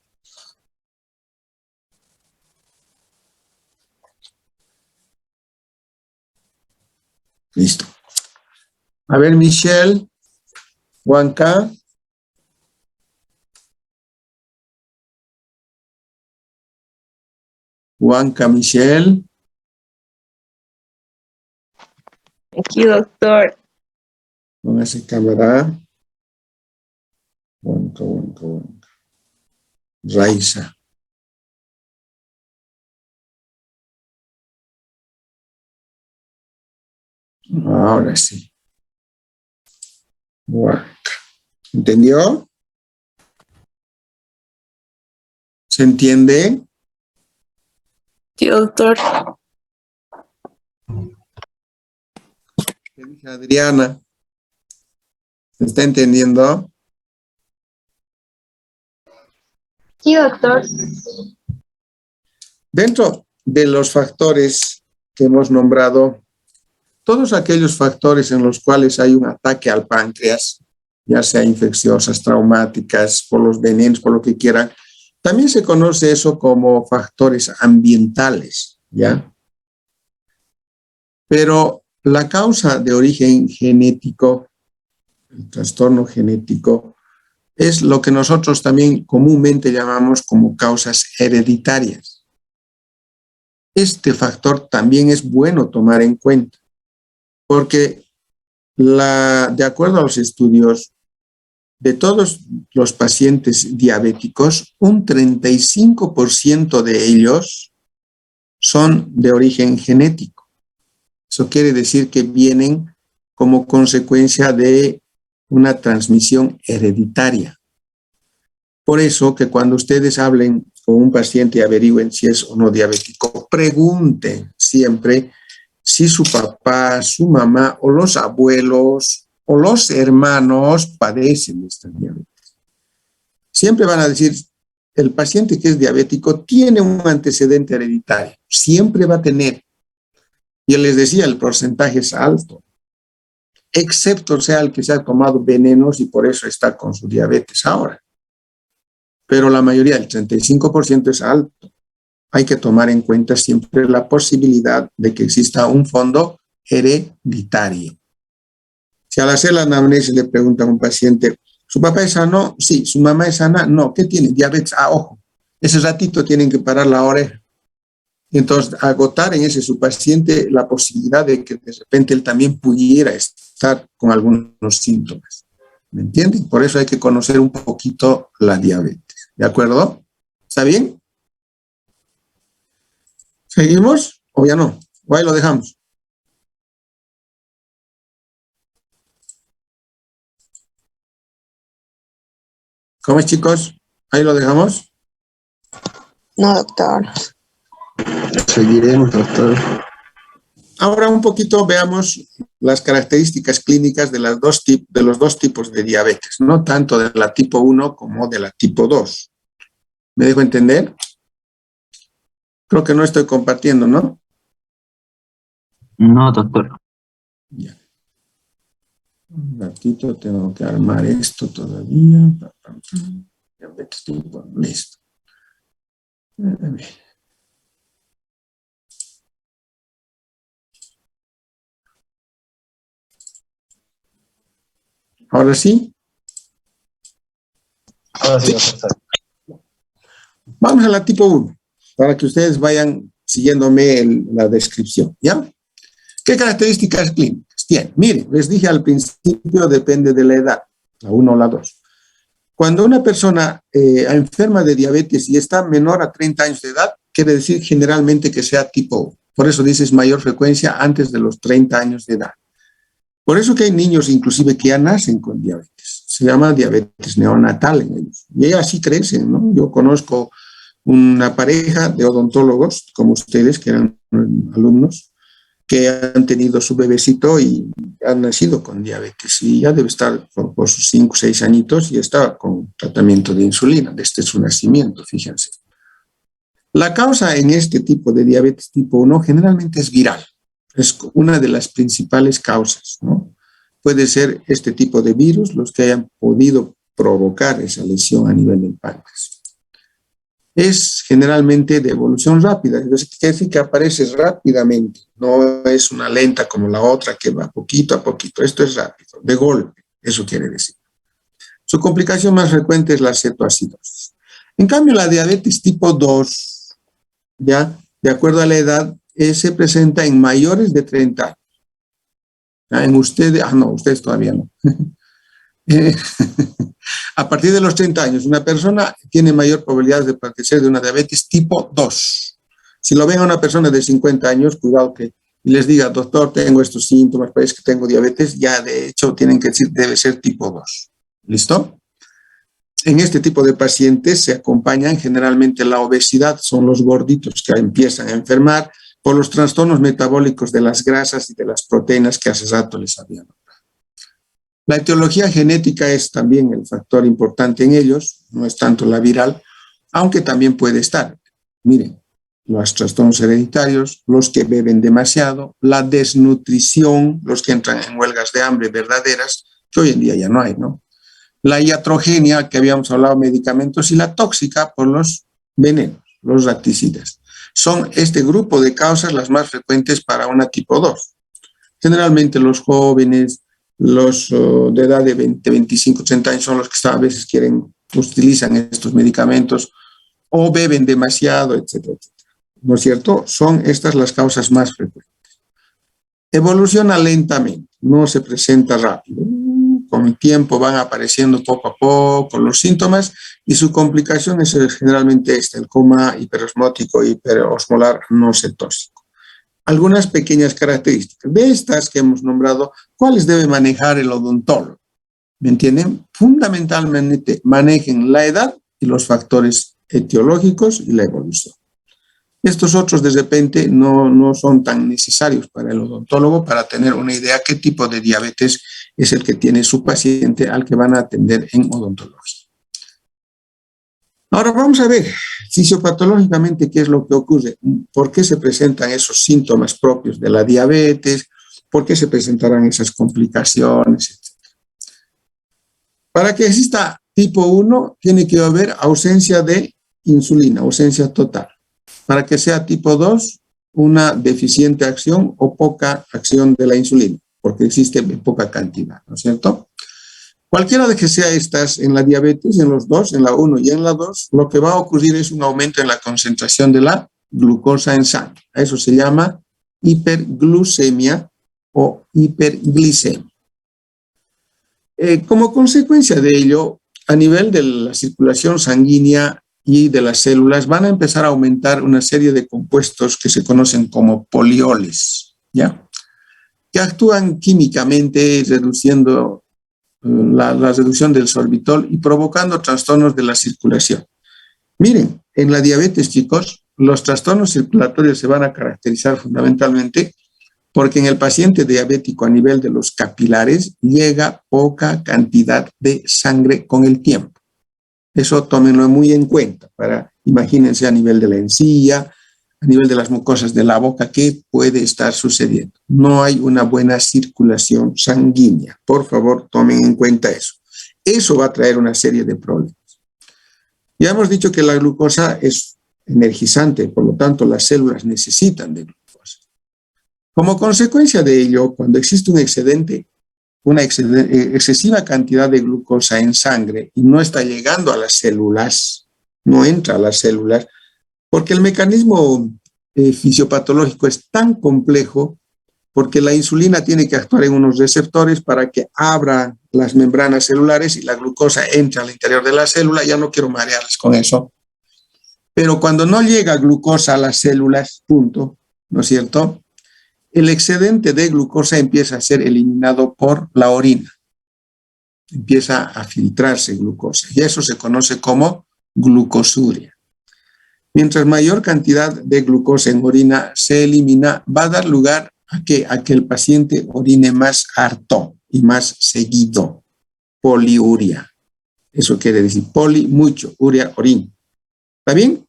Listo. A ver, Michelle, Juanca. Juanca, Michelle. Aquí, doctor. Póngase cámara. Juanca. Raiza. Ahora sí. Juanca. ¿Entendió? ¿Se entiende? Sí, doctor. ¿Qué dice Adriana? ¿Se está entendiendo? Sí, doctor. Dentro de los factores que hemos nombrado, todos aquellos factores en los cuales hay un ataque al páncreas, ya sea infecciosas, traumáticas, por los venenos, por lo que quieran, también se conoce eso como factores ambientales, ¿ya? Pero la causa de origen genético, el trastorno genético, es lo que nosotros también comúnmente llamamos como causas hereditarias. Este factor también es bueno tomar en cuenta, porque de acuerdo a los estudios, de todos los pacientes diabéticos, un 35% de ellos son de origen genético. Eso quiere decir que vienen como consecuencia de una transmisión hereditaria. Por eso que cuando ustedes hablen con un paciente y averigüen si es o no diabético, pregunten siempre si su papá, su mamá o los abuelos o los hermanos padecen de esta diabetes. Siempre van a decir, el paciente que es diabético tiene un antecedente hereditario, siempre va a tener. Y les decía, el porcentaje es alto, excepto sea el que se ha tomado venenos y por eso está con su diabetes ahora. Pero la mayoría, el 35% es alto. Hay que tomar en cuenta siempre la posibilidad de que exista un fondo hereditario. Si al hacer la anamnesis le preguntan a un paciente, ¿su papá es sano? Sí. ¿Su mamá es sana? No. ¿Qué tiene? Diabetes. Ah, ojo. Ese ratito tienen que parar la oreja. Y entonces agotar en ese su paciente la posibilidad de que de repente él también pudiera estar con algunos síntomas. ¿Me entienden? Por eso hay que conocer un poquito la diabetes. ¿De acuerdo? ¿Está bien? ¿Seguimos o ya no? ¿O ahí lo dejamos? ¿Cómo es, chicos? ¿Ahí lo dejamos? No, doctor. Seguiremos, doctor. Ahora un poquito veamos las características clínicas de los dos tipos de diabetes, no tanto de la tipo 1 como de la tipo 2. ¿Me dejo entender? Creo que no estoy compartiendo, ¿no? No, doctor. Ya. Un ratito tengo que armar esto todavía. Diabetes tipo 1, listo. ¿Ahora sí? Ahora sí, doctor. Vamos a la tipo 1, para que ustedes vayan siguiéndome la descripción, ¿ya? ¿Qué características clínicas tiene? Miren, les dije al principio, depende de la edad, la 1 o la 2. Cuando una persona enferma de diabetes y está menor a 30 años de edad, quiere decir generalmente que sea tipo 1. Por eso dices mayor frecuencia antes de los 30 años de edad. Por eso que hay niños inclusive que ya nacen con diabetes. Se llama diabetes neonatal en ellos. Y ellos así crecen, ¿no? Yo conozco una pareja de odontólogos, como ustedes, que eran alumnos, que han tenido su bebecito y han nacido con diabetes. Y ya debe estar por sus 5 o 6 añitos y está con tratamiento de insulina desde su nacimiento, fíjense. La causa en este tipo de diabetes tipo 1 generalmente es viral. Es una de las principales causas, ¿no? Puede ser este tipo de virus los que hayan podido provocar esa lesión a nivel del páncreas. Es generalmente de evolución rápida, es decir, que aparece rápidamente, no es una lenta como la otra que va poquito a poquito, esto es rápido, de golpe, eso quiere decir. Su complicación más frecuente es la cetoacidosis. En cambio, la diabetes tipo 2, ya, de acuerdo a la edad, se presenta en mayores de 30 años. En ustedes, no, ustedes todavía no. A partir de los 30 años, una persona tiene mayor probabilidad de padecer de una diabetes tipo 2. Si lo ven a una persona de 50 años, cuidado que les diga, doctor, tengo estos síntomas, parece que tengo diabetes, ya de hecho tienen que decir, debe ser tipo 2. ¿Listo? En este tipo de pacientes se acompañan generalmente la obesidad, son los gorditos que empiezan a enfermar por los trastornos metabólicos de las grasas y de las proteínas que hace rato les había nombrado. La etiología genética es también el factor importante en ellos, no es tanto la viral, aunque también puede estar. Miren, los trastornos hereditarios, los que beben demasiado, la desnutrición, los que entran en huelgas de hambre verdaderas, que hoy en día ya no hay, ¿no? La iatrogenia, que habíamos hablado, medicamentos, y la tóxica por los venenos, los racticidas. Son este grupo de causas las más frecuentes para una tipo 2. Generalmente los jóvenes, los de edad de 20, 25, 30 años son los que a veces utilizan estos medicamentos o beben demasiado, etcétera, etcétera. ¿No es cierto? Son estas las causas más frecuentes. Evoluciona lentamente, no se presenta rápido. Con el tiempo van apareciendo poco a poco los síntomas y su complicación es generalmente el coma hiperosmótico, hiperosmolar no cetósico. Algunas pequeñas características. De estas que hemos nombrado, ¿cuáles debe manejar el odontólogo? ¿Me entienden? Fundamentalmente manejen la edad y los factores etiológicos y la evolución. Estos otros de repente no son tan necesarios para el odontólogo para tener una idea qué tipo de diabetes es el que tiene su paciente al que van a atender en odontología. Ahora vamos a ver fisiopatológicamente qué es lo que ocurre, por qué se presentan esos síntomas propios de la diabetes, por qué se presentarán esas complicaciones, etc. Para que exista tipo 1 tiene que haber ausencia de insulina, ausencia total. Para que sea tipo 2, una deficiente acción o poca acción de la insulina, porque existe en poca cantidad, ¿no es cierto? Cualquiera de que sea estas en la diabetes, en los dos, en la 1 y en la 2, lo que va a ocurrir es un aumento en la concentración de la glucosa en sangre. A eso se llama hiperglucemia o hiperglicemia. Como consecuencia de ello, a nivel de la circulación sanguínea y de las células, van a empezar a aumentar una serie de compuestos que se conocen como polioles, ¿ya? Que actúan químicamente reduciendo la reducción del sorbitol y provocando trastornos de la circulación. Miren, en la diabetes, chicos, los trastornos circulatorios se van a caracterizar fundamentalmente porque en el paciente diabético a nivel de los capilares llega poca cantidad de sangre con el tiempo. Eso tómenlo muy en cuenta, imagínense a nivel de la encía, a nivel de las mucosas de la boca, ¿qué puede estar sucediendo? No hay una buena circulación sanguínea. Por favor, tomen en cuenta eso. Eso va a traer una serie de problemas. Ya hemos dicho que la glucosa es energizante, por lo tanto, las células necesitan de glucosa. Como consecuencia de ello, cuando existe un excedente, una excesiva cantidad de glucosa en sangre y no está llegando a las células, no entra a las células, porque el mecanismo fisiopatológico es tan complejo, porque la insulina tiene que actuar en unos receptores para que abra las membranas celulares y la glucosa entre al interior de la célula. Ya no quiero marearles con eso. Pero cuando no llega glucosa a las células, punto, ¿no es cierto?, el excedente de glucosa empieza a ser eliminado por la orina. Empieza a filtrarse glucosa y eso se conoce como glucosuria. Mientras mayor cantidad de glucosa en orina se elimina, va a dar lugar a que el paciente orine más harto y más seguido, poliuria. Eso quiere decir poli, mucho, uria, orín. ¿Está bien?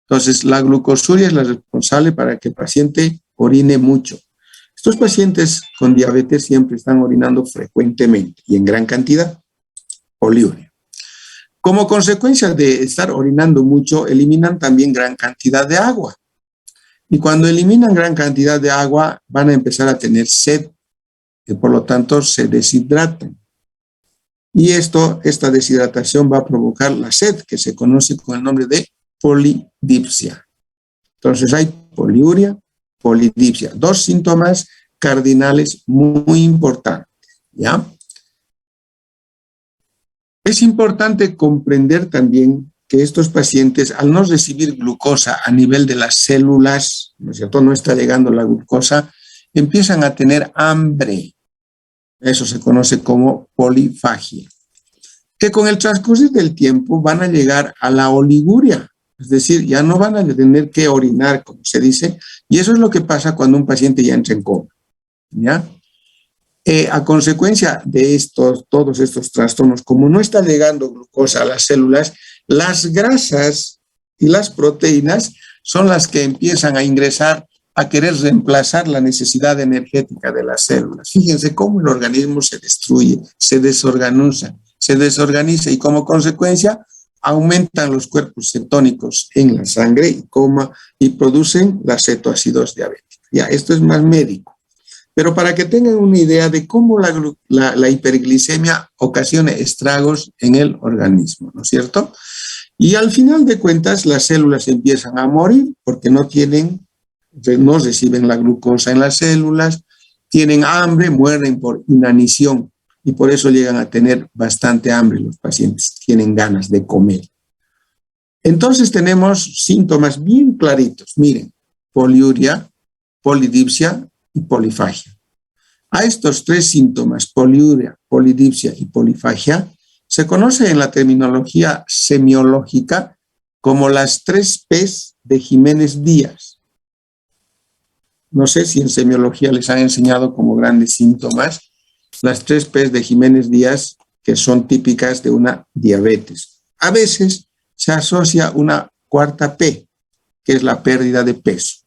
Entonces, la glucosuria es la responsable para que el paciente orine mucho. Estos pacientes con diabetes siempre están orinando frecuentemente y en gran cantidad, poliuria. Como consecuencia de estar orinando mucho, eliminan también gran cantidad de agua. Y cuando eliminan gran cantidad de agua, van a empezar a tener sed, y por lo tanto se deshidratan. Y esta deshidratación va a provocar la sed, que se conoce con el nombre de polidipsia. Entonces hay poliuria, polidipsia, dos síntomas cardinales muy importantes, ¿ya? Es importante comprender también que estos pacientes, al no recibir glucosa a nivel de las células, ¿no es cierto?, no está llegando la glucosa, empiezan a tener hambre. Eso se conoce como polifagia. Que con el transcurrir del tiempo van a llegar a la oliguria, es decir, ya no van a tener que orinar, como se dice, y eso es lo que pasa cuando un paciente ya entra en coma, ¿ya? A consecuencia de todos estos trastornos, como no está llegando glucosa a las células, las grasas y las proteínas son las que empiezan a ingresar a querer reemplazar la necesidad energética de las células. Fíjense cómo el organismo se destruye, se desorganiza y como consecuencia aumentan los cuerpos cetónicos en la sangre y producen la cetoacidosis diabética. Ya, esto es más médico. Pero para que tengan una idea de cómo la hiperglicemia ocasiona estragos en el organismo, ¿no es cierto? Y al final de cuentas, las células empiezan a morir porque no reciben la glucosa en las células, tienen hambre, mueren por inanición y por eso llegan a tener bastante hambre los pacientes, tienen ganas de comer. Entonces tenemos síntomas bien claritos, miren, poliuria, polidipsia y polifagia. A estos tres síntomas, poliuria, polidipsia y polifagia, se conoce en la terminología semiológica como las 3 P's de Jiménez Díaz. No sé si en semiología les han enseñado como grandes síntomas las 3 P's de Jiménez Díaz, que son típicas de una diabetes. A veces se asocia una 4ª P, que es la pérdida de peso.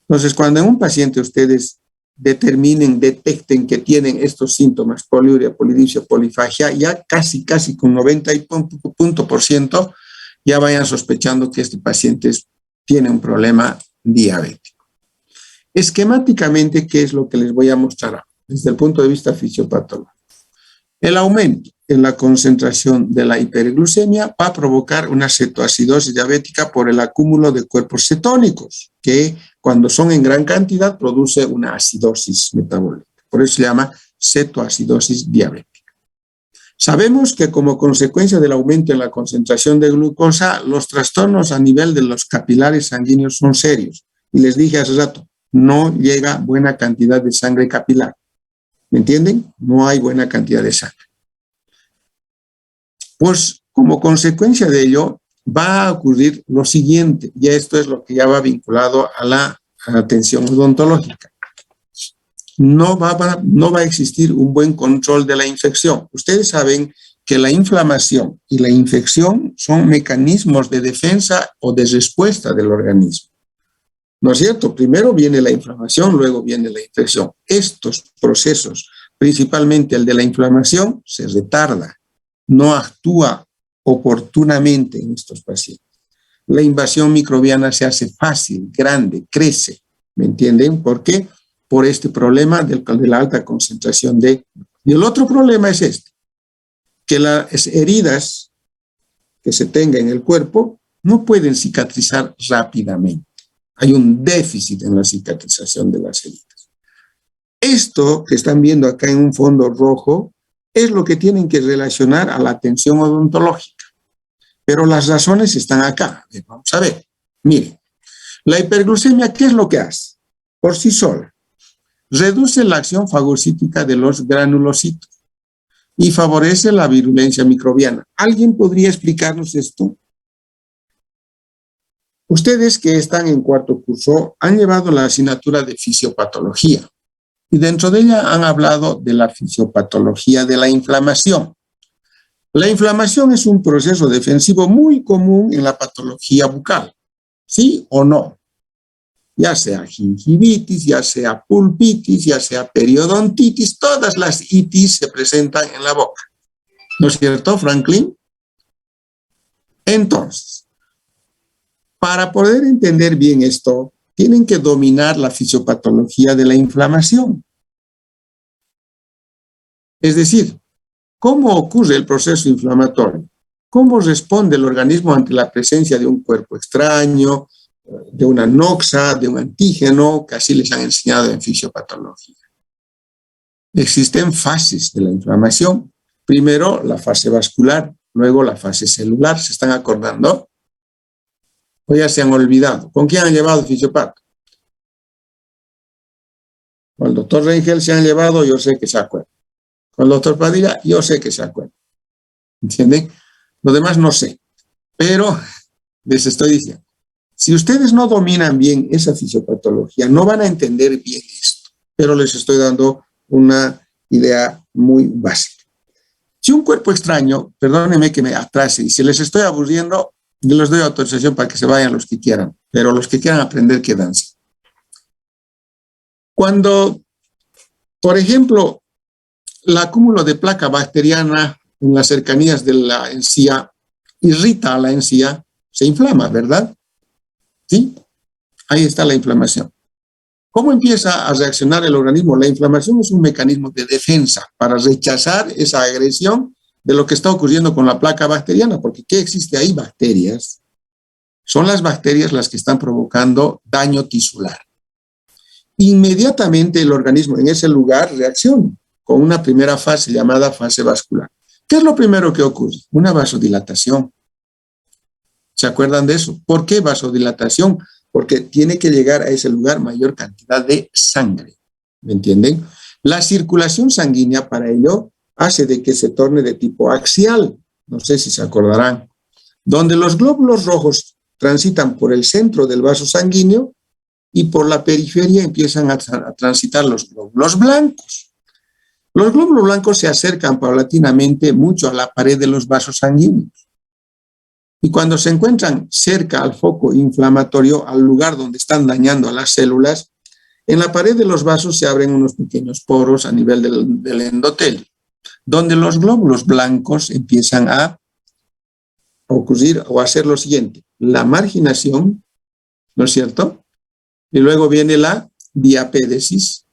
Entonces, cuando en un paciente ustedes detecten que tienen estos síntomas, poliuria, polidipsia, polifagia, ya casi con 90% ya vayan sospechando que este paciente tiene un problema diabético. Esquemáticamente, ¿qué es lo que les voy a mostrar desde el punto de vista fisiopatológico? El aumento en la concentración de la hiperglucemia va a provocar una cetoacidosis diabética por el acúmulo de cuerpos cetónicos, que cuando son en gran cantidad produce una acidosis metabólica. Por eso se llama cetoacidosis diabética. Sabemos que como consecuencia del aumento en la concentración de glucosa, los trastornos a nivel de los capilares sanguíneos son serios. Y les dije hace rato, no llega buena cantidad de sangre capilar. ¿Me entienden? No hay buena cantidad de sangre. Pues como consecuencia de ello va a ocurrir lo siguiente, y esto es lo que ya va vinculado a la atención odontológica. No va a existir un buen control de la infección. Ustedes saben que la inflamación y la infección son mecanismos de defensa o de respuesta del organismo. ¿No es cierto? Primero viene la inflamación, luego viene la infección. Estos procesos, principalmente el de la inflamación, se retarda, no actúa oportunamente en estos pacientes. La invasión microbiana se hace fácil, grande, crece, ¿me entienden? ¿Por qué? Por este problema de la alta concentración de... Y el otro problema es este, que las heridas que se tenga en el cuerpo no pueden cicatrizar rápidamente. Hay un déficit en la cicatrización de las heridas. Esto que están viendo acá en un fondo rojo es lo que tienen que relacionar a la atención odontológica. Pero las razones están acá. Vamos a ver. Miren, la hiperglucemia, ¿qué es lo que hace? Por sí sola. Reduce la acción fagocítica de los granulocitos y favorece la virulencia microbiana. ¿Alguien podría explicarnos esto? Ustedes que están en 4º curso han llevado la asignatura de fisiopatología y dentro de ella han hablado de la fisiopatología de la inflamación. La inflamación es un proceso defensivo muy común en la patología bucal, ¿sí o no? Ya sea gingivitis, ya sea pulpitis, ya sea periodontitis, todas las itis se presentan en la boca. ¿No es cierto, Franklin? Entonces, para poder entender bien esto, tienen que dominar la fisiopatología de la inflamación. Es decir, ¿cómo ocurre el proceso inflamatorio? ¿Cómo responde el organismo ante la presencia de un cuerpo extraño, de una noxa, de un antígeno, que así les han enseñado en fisiopatología? Existen fases de la inflamación. Primero, la fase vascular, luego la fase celular. ¿Se están acordando? O ya se han olvidado. ¿Con quién han llevado fisiopato? Con el doctor Rengel se han llevado, yo sé que se acuerdan. Con el doctor Padilla, yo sé que se acuerdan. ¿Entienden? Lo demás no sé. Pero les estoy diciendo, si ustedes no dominan bien esa fisiopatología, no van a entender bien esto. Pero les estoy dando una idea muy básica. Si un cuerpo extraño, perdónenme que me atrase, y si les estoy aburriendo, yo les doy autorización para que se vayan los que quieran, pero los que quieran aprender, quédense. Cuando, por ejemplo, el acúmulo de placa bacteriana en las cercanías de la encía irrita a la encía, se inflama, ¿verdad? ¿Sí? Ahí está la inflamación. ¿Cómo empieza a reaccionar el organismo? La inflamación es un mecanismo de defensa para rechazar esa agresión de lo que está ocurriendo con la placa bacteriana, porque ¿qué existe ahí? Bacterias. Son las bacterias las que están provocando daño tisular. Inmediatamente el organismo en ese lugar reacciona con una primera fase llamada fase vascular. ¿Qué es lo primero que ocurre? Una vasodilatación. ¿Se acuerdan de eso? ¿Por qué vasodilatación? Porque tiene que llegar a ese lugar mayor cantidad de sangre. ¿Me entienden? La circulación sanguínea para ello hace de que se torne de tipo axial. No sé si se acordarán. Donde los glóbulos rojos transitan por el centro del vaso sanguíneo y por la periferia empiezan a transitar los glóbulos blancos. Los glóbulos blancos se acercan paulatinamente mucho a la pared de los vasos sanguíneos. Y cuando se encuentran cerca al foco inflamatorio, al lugar donde están dañando a las células, en la pared de los vasos se abren unos pequeños poros a nivel del endotelio, donde los glóbulos blancos empiezan a ocurrir o a hacer lo siguiente: la marginación, ¿no es cierto? Y luego viene la diapédesis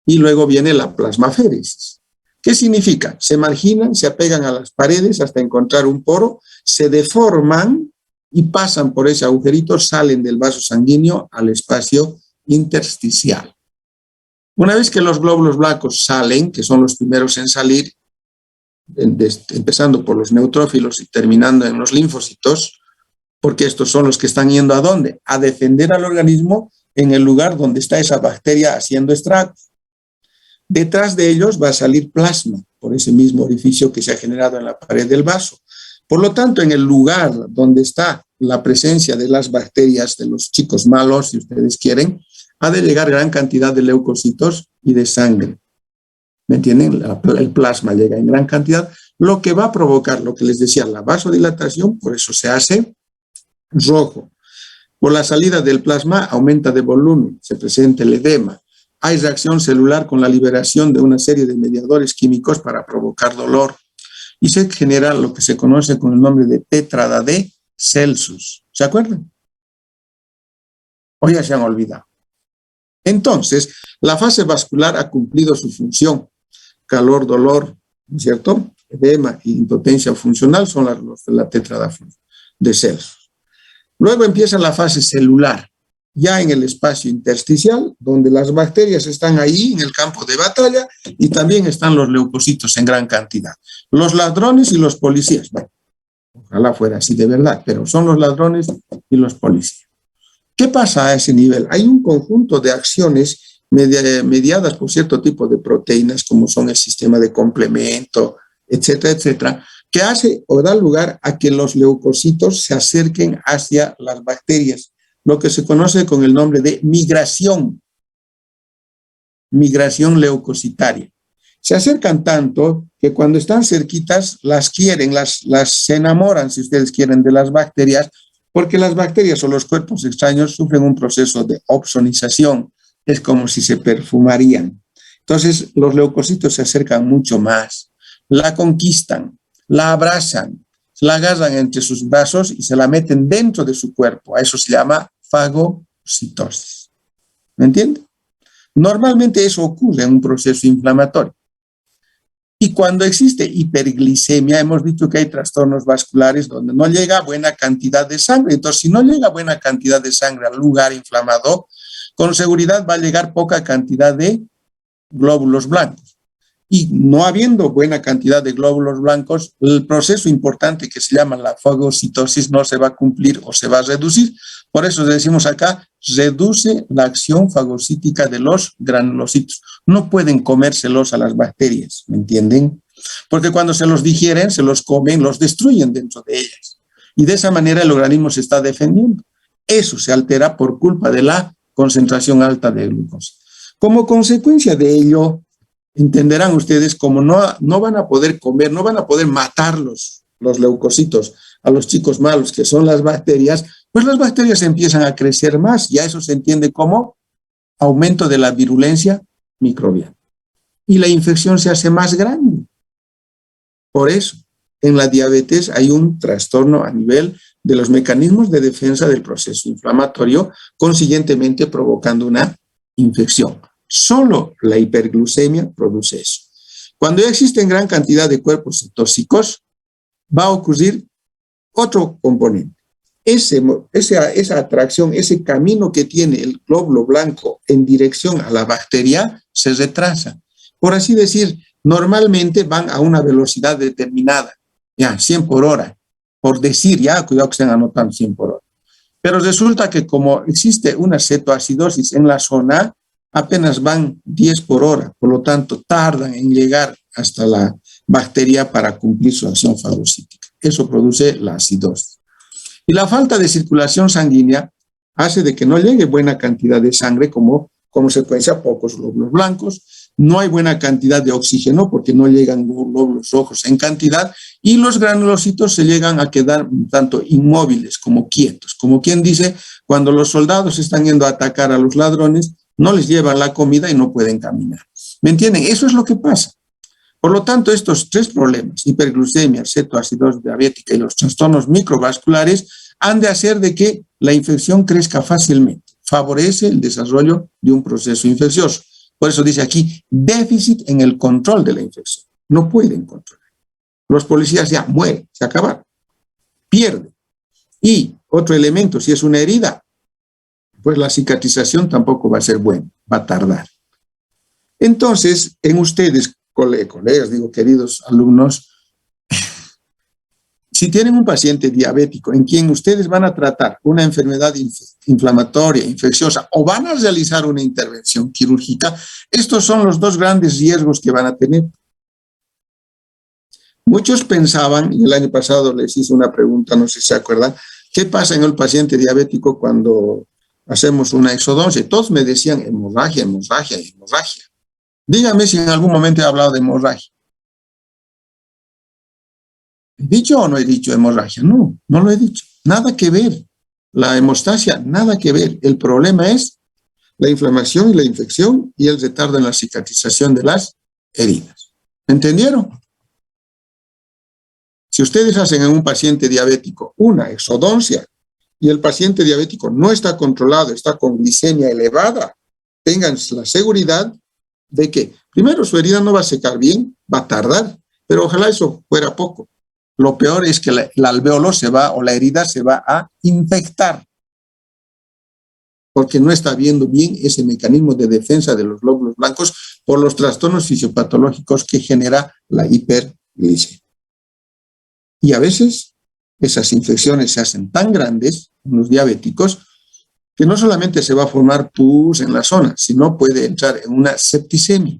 y luego viene la plasmaféresis. ¿Qué significa? Se marginan, se apegan a las paredes hasta encontrar un poro, se deforman y pasan por ese agujerito, salen del vaso sanguíneo al espacio intersticial. Una vez que los glóbulos blancos salen, que son los primeros en salir, empezando por los neutrófilos y terminando en los linfocitos, porque estos son los que están yendo ¿a dónde? A defender al organismo en el lugar donde está esa bacteria haciendo estragos. Detrás de ellos va a salir plasma por ese mismo orificio que se ha generado en la pared del vaso. Por lo tanto, en el lugar donde está la presencia de las bacterias, de los chicos malos, si ustedes quieren, ha de llegar gran cantidad de leucocitos y de sangre. ¿Me entienden? El plasma llega en gran cantidad, lo que va a provocar, lo que les decía, la vasodilatación, por eso se hace rojo. Por la salida del plasma aumenta de volumen, se presenta el edema. Hay reacción celular con la liberación de una serie de mediadores químicos para provocar dolor. Y se genera lo que se conoce con el nombre de tétrada de Celsus. ¿Se acuerdan? O ya se han olvidado. Entonces, la fase vascular ha cumplido su función. Calor, dolor, ¿no es cierto? Edema y impotencia funcional son la tétrada de Celsus. Luego empieza la fase celular, ya en el espacio intersticial, donde las bacterias están ahí en el campo de batalla y también están los leucocitos en gran cantidad. Los ladrones y los policías. Bueno, ojalá fuera así de verdad, pero son los ladrones y los policías. ¿Qué pasa a ese nivel? Hay un conjunto de acciones mediadas por cierto tipo de proteínas, como son el sistema de complemento, etcétera, etcétera, que hace o da lugar a que los leucocitos se acerquen hacia las bacterias, lo que se conoce con el nombre de migración leucocitaria. Se acercan tanto que cuando están cerquitas las quieren, las se enamoran, si ustedes quieren, de las bacterias, porque las bacterias o los cuerpos extraños sufren un proceso de opsonización. Es como si se perfumarían. Entonces, los leucocitos se acercan mucho más, la conquistan, la abrazan, la agarran entre sus brazos y se la meten dentro de su cuerpo. A eso se llama fagocitosis. ¿Me entiende? Normalmente eso ocurre en un proceso inflamatorio. Y cuando existe hiperglicemia, hemos dicho que hay trastornos vasculares donde no llega buena cantidad de sangre. Entonces, si no llega buena cantidad de sangre al lugar inflamado, con seguridad va a llegar poca cantidad de glóbulos blancos. Y no habiendo buena cantidad de glóbulos blancos, el proceso importante que se llama la fagocitosis no se va a cumplir o se va a reducir. Por eso decimos acá, reduce la acción fagocítica de los granulocitos. No pueden comérselos a las bacterias, ¿me entienden? Porque cuando se los digieren, se los comen, los destruyen dentro de ellas. Y de esa manera el organismo se está defendiendo. Eso se altera por culpa de la concentración alta de glucosa. Como consecuencia de ello, entenderán ustedes como no van a poder comer, no van a poder matar los leucocitos a los chicos malos, que son las bacterias, pues las bacterias empiezan a crecer más y a eso se entiende como aumento de la virulencia microbiana. Y la infección se hace más grande. Por eso, en la diabetes hay un trastorno a nivel de los mecanismos de defensa del proceso inflamatorio, consiguientemente provocando una infección. Solo la hiperglucemia produce eso. Cuando ya existen gran cantidad de cuerpos tóxicos, va a ocurrir otro componente. Esa atracción, ese camino que tiene el glóbulo blanco en dirección a la bacteria, se retrasa. Por así decir, normalmente van a una velocidad determinada, ya, 100 por hora. Por decir, ya, cuidado que estén anotando 100 por hora. Pero resulta que como existe una cetoacidosis en la zona, apenas van 10 por hora, por lo tanto tardan en llegar hasta la bacteria para cumplir su acción fagocítica. Eso produce la acidosis. Y la falta de circulación sanguínea hace de que no llegue buena cantidad de sangre como consecuencia pocos glóbulos blancos, no hay buena cantidad de oxígeno porque no llegan glóbulos rojos en cantidad y los granulocitos se llegan a quedar tanto inmóviles como quietos. Como quien dice, cuando los soldados están yendo a atacar a los ladrones, no les llevan la comida y no pueden caminar. ¿Me entienden? Eso es lo que pasa. Por lo tanto, estos tres problemas, hiperglucemia, cetoacidosis diabética y los trastornos microvasculares, han de hacer de que la infección crezca fácilmente. Favorece el desarrollo de un proceso infeccioso. Por eso dice aquí, déficit en el control de la infección. No pueden controlar. Los policías ya mueren, se acabaron, pierden. Y otro elemento, si es una herida, pues la cicatrización tampoco va a ser buena, va a tardar. Entonces, en ustedes, colegas, digo, queridos alumnos, si tienen un paciente diabético en quien ustedes van a tratar una enfermedad inflamatoria, infecciosa, o van a realizar una intervención quirúrgica, estos son los dos grandes riesgos que van a tener. Muchos pensaban, y el año pasado les hice una pregunta, no sé si se acuerdan, ¿qué pasa en el paciente diabético cuando hacemos una exodoncia? Todos me decían hemorragia, hemorragia, hemorragia. Dígame si en algún momento he hablado de hemorragia. ¿He dicho o no he dicho hemorragia? No, no lo he dicho. Nada que ver. La hemostasia, nada que ver. El problema es la inflamación y la infección y el retardo en la cicatrización de las heridas. ¿Entendieron? Si ustedes hacen en un paciente diabético una exodoncia y el paciente diabético no está controlado, está con glicemia elevada, tengan la seguridad de que, primero, su herida no va a secar bien, va a tardar, pero ojalá eso fuera poco. Lo peor es que el alvéolo se va, o la herida se va a infectar, porque no está viendo bien ese mecanismo de defensa de los glóbulos blancos por los trastornos fisiopatológicos que genera la hiperglicemia. Y a veces esas infecciones se hacen tan grandes en los diabéticos que no solamente se va a formar pus en la zona, sino puede entrar en una septicemia.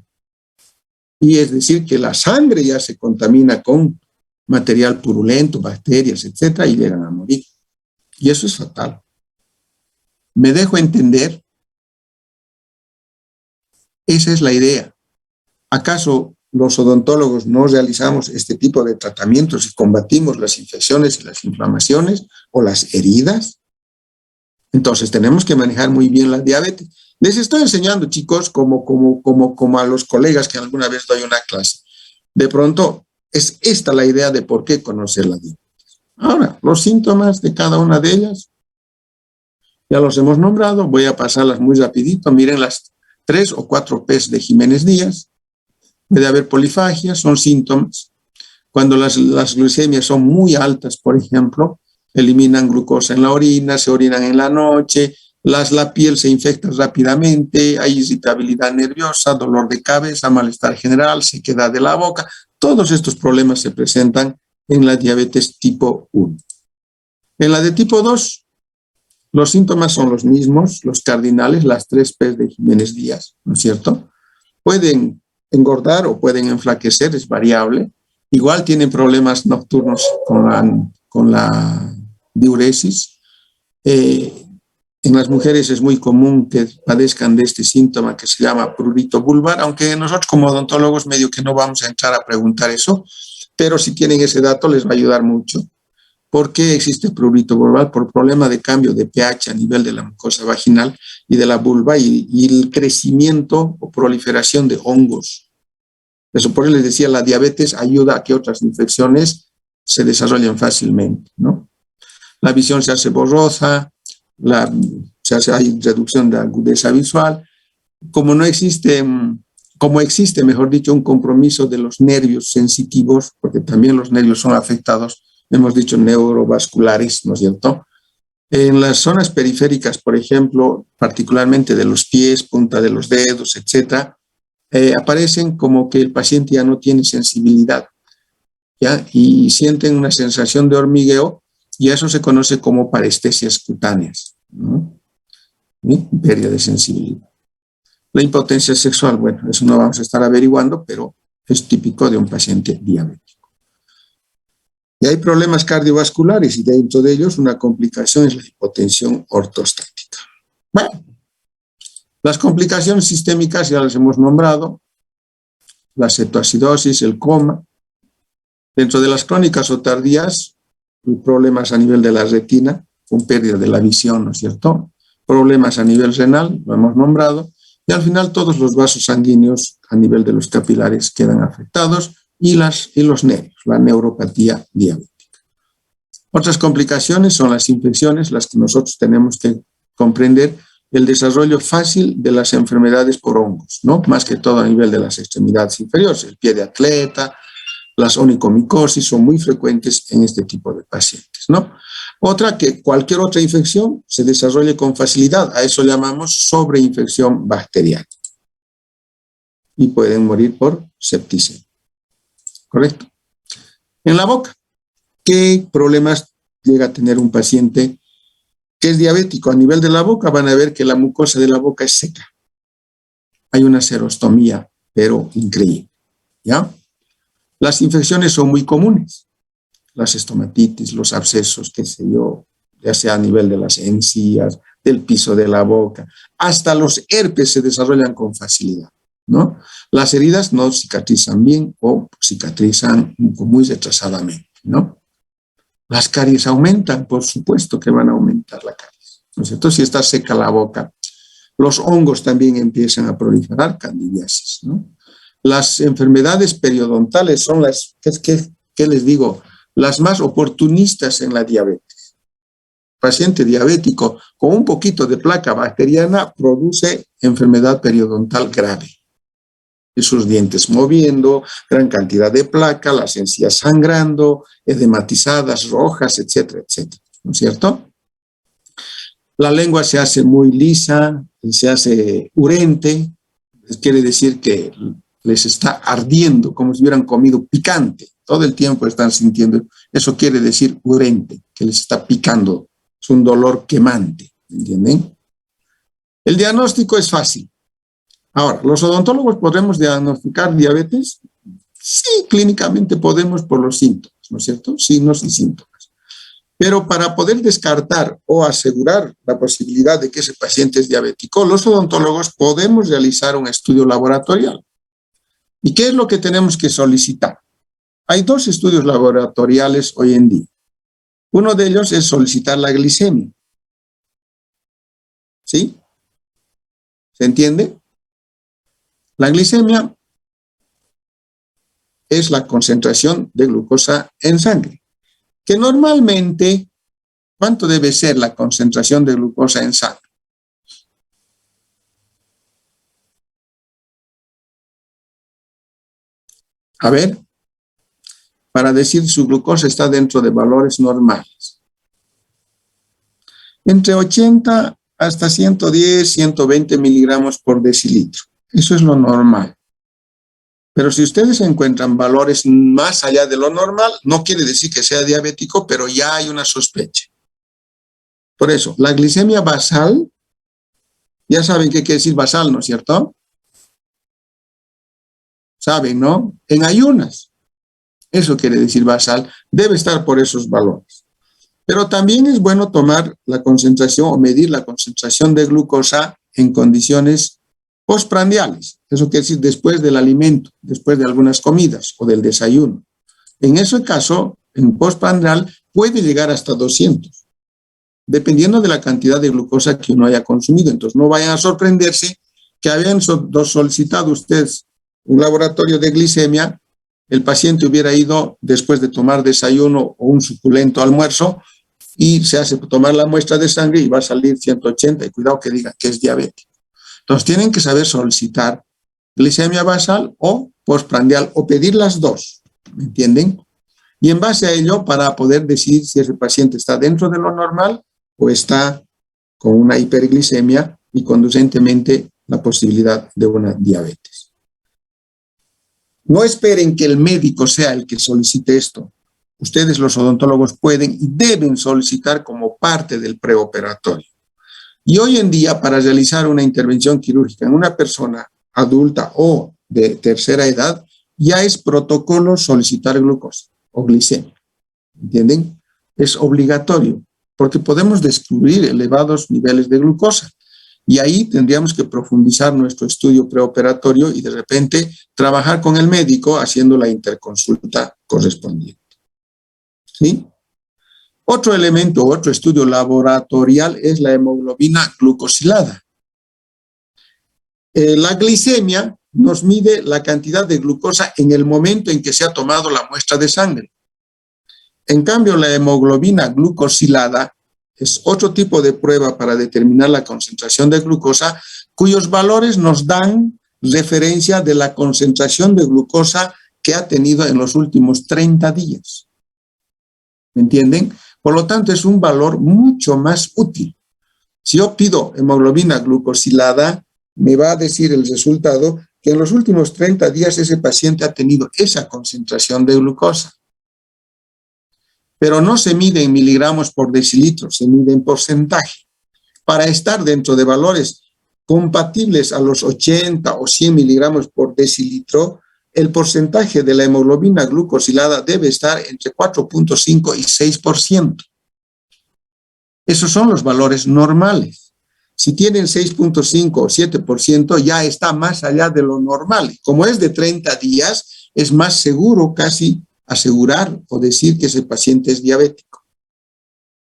Y es decir, que la sangre ya se contamina con material purulento, bacterias, etcétera, y llegan a morir. Y eso es fatal. ¿Me dejo entender? Esa es la idea. ¿Acaso los odontólogos no realizamos este tipo de tratamientos y combatimos las infecciones y las inflamaciones o las heridas, entonces tenemos que manejar muy bien la diabetes. Les estoy enseñando, chicos, como a los colegas que alguna vez doy una clase. De pronto, es esta la idea de por qué conocer la diabetes. Ahora, los síntomas de cada una de ellas, ya los hemos nombrado, voy a pasarlas muy rapidito. Miren las 3 o 4 P's de Jiménez Díaz. Puede haber polifagia, son síntomas. Cuando las glucemias son muy altas, por ejemplo, eliminan glucosa en la orina, se orinan en la noche, la piel se infecta rápidamente, hay irritabilidad nerviosa, dolor de cabeza, malestar general, sequedad de la boca. Todos estos problemas se presentan en la diabetes tipo 1. En la de tipo 2, los síntomas son los mismos, los cardinales, las 3 P's de Jiménez Díaz, ¿no es cierto? Pueden engordar o pueden enflaquecer, es variable. Igual tienen problemas nocturnos con la diuresis. En las mujeres es muy común que padezcan de este síntoma que se llama prurito vulvar, aunque nosotros como odontólogos medio que no vamos a entrar a preguntar eso, pero si tienen ese dato les va a ayudar mucho. ¿Por qué existe prurito vulvar? Por problema de cambio de pH a nivel de la mucosa vaginal y de la vulva y el crecimiento o proliferación de hongos. Eso por eso les decía, la diabetes ayuda a que otras infecciones se desarrollen fácilmente, ¿no? La visión se hace borrosa, hay reducción de agudeza visual. Como existe, mejor dicho, un compromiso de los nervios sensitivos, porque también los nervios son afectados, hemos dicho neurovasculares, ¿no es cierto? En las zonas periféricas, por ejemplo, particularmente de los pies, punta de los dedos, etcétera, aparecen como que el paciente ya no tiene sensibilidad, ¿ya? Y sienten una sensación de hormigueo, y eso se conoce como parestesias cutáneas, ¿no? ¿Y? Pérdida de sensibilidad. La impotencia sexual, bueno, eso no vamos a estar averiguando, pero es típico de un paciente diabético. Y hay problemas cardiovasculares, y dentro de ellos una complicación es la hipotensión ortostática. Bueno, las complicaciones sistémicas ya las hemos nombrado, la cetoacidosis, el coma. Dentro de las crónicas o tardías, problemas a nivel de la retina, con pérdida de la visión, ¿no es cierto? Problemas a nivel renal, lo hemos nombrado, y al final todos los vasos sanguíneos a nivel de los capilares quedan afectados y los nervios, la neuropatía diabética. Otras complicaciones son las infecciones, las que nosotros tenemos que comprender, el desarrollo fácil de las enfermedades por hongos, ¿no? Más que todo a nivel de las extremidades inferiores, el pie de atleta, las onicomicosis son muy frecuentes en este tipo de pacientes, ¿no? Otra, que cualquier otra infección se desarrolle con facilidad, a eso llamamos sobreinfección bacteriana. Y pueden morir por septicemia. ¿Correcto? En la boca, ¿qué problemas llega a tener un paciente que es diabético? A nivel de la boca van a ver que la mucosa de la boca es seca. Hay una serostomía, pero increíble, ¿ya? Las infecciones son muy comunes. Las estomatitis, los abscesos, qué sé yo, ya sea a nivel de las encías, del piso de la boca, hasta los herpes se desarrollan con facilidad, ¿no? Las heridas no cicatrizan bien o cicatrizan muy retrasadamente, ¿no? Las caries aumentan, por supuesto que van a aumentar la caries, ¿no es cierto? Si está seca la boca. Los hongos también empiezan a proliferar, candidiasis, ¿no? Las enfermedades periodontales son las, ¿qué les digo? Las más oportunistas en la diabetes. Paciente diabético con un poquito de placa bacteriana produce enfermedad periodontal grave. Y sus dientes moviendo, gran cantidad de placa, las encías sangrando, edematizadas, rojas, etcétera, etcétera. ¿No es cierto? La lengua se hace muy lisa, se hace urente, quiere decir que les está ardiendo como si hubieran comido picante. Todo el tiempo están sintiendo, eso quiere decir urente, que les está picando, es un dolor quemante, ¿entienden? El diagnóstico es fácil. Ahora, ¿los odontólogos podemos diagnosticar diabetes? Sí, clínicamente podemos por los síntomas, ¿no es cierto? Signos y síntomas. Pero para poder descartar o asegurar la posibilidad de que ese paciente es diabético, los odontólogos podemos realizar un estudio laboratorial. ¿Y qué es lo que tenemos que solicitar? Hay dos estudios laboratoriales hoy en día. Uno de ellos es solicitar la glicemia. ¿Sí? ¿Se entiende? La glicemia es la concentración de glucosa en sangre, que normalmente, ¿cuánto debe ser la concentración de glucosa en sangre? A ver, para decir su glucosa está dentro de valores normales. Entre 80 hasta 110, 120 miligramos por decilitro. Eso es lo normal. Pero si ustedes encuentran valores más allá de lo normal, no quiere decir que sea diabético, pero ya hay una sospecha. Por eso, la glicemia basal, ya saben qué quiere decir basal, ¿no es cierto? Saben, ¿no? En ayunas. Eso quiere decir basal. Debe estar por esos valores. Pero también es bueno tomar la concentración o medir la concentración de glucosa en condiciones postprandiales. Eso quiere decir después del alimento, después de algunas comidas o del desayuno. En ese caso, en postprandial puede llegar hasta 200, dependiendo de la cantidad de glucosa que uno haya consumido. Entonces, no vayan a sorprenderse que habían solicitado ustedes un laboratorio de glicemia, el paciente hubiera ido después de tomar desayuno o un suculento almuerzo y se hace tomar la muestra de sangre y va a salir 180 y cuidado que diga que es diabético. Entonces tienen que saber solicitar glicemia basal o postprandial o pedir las dos, ¿me entienden? Y en base a ello para poder decir si ese paciente está dentro de lo normal o está con una hiperglicemia y conducentemente la posibilidad de una diabetes. No esperen que el médico sea el que solicite esto. Ustedes, los odontólogos, pueden y deben solicitar como parte del preoperatorio. Y hoy en día, para realizar una intervención quirúrgica en una persona adulta o de tercera edad, ya es protocolo solicitar glucosa o glicemia. ¿Entienden? Es obligatorio, porque podemos descubrir elevados niveles de glucosa. Y ahí tendríamos que profundizar nuestro estudio preoperatorio y de repente trabajar con el médico haciendo la interconsulta correspondiente. ¿Sí? Otro elemento, otro estudio laboratorial es la hemoglobina glucosilada. La glicemia nos mide la cantidad de glucosa en el momento en que se ha tomado la muestra de sangre. En cambio, la hemoglobina glucosilada es otro tipo de prueba para determinar la concentración de glucosa, cuyos valores nos dan referencia de la concentración de glucosa que ha tenido en los últimos 30 días. ¿Me entienden? Por lo tanto, es un valor mucho más útil. Si yo pido hemoglobina glucosilada, me va a decir el resultado que en los últimos 30 días ese paciente ha tenido esa concentración de glucosa. Pero no se mide en miligramos por decilitro, se mide en porcentaje. Para estar dentro de valores compatibles a los 80 o 100 miligramos por decilitro, el porcentaje de la hemoglobina glucosilada debe estar entre 4.5 y 6%. Esos son los valores normales. Si tienen 6.5 o 7%, ya está más allá de lo normal. Como es de 30 días, es más seguro casi asegurar o decir que ese paciente es diabético.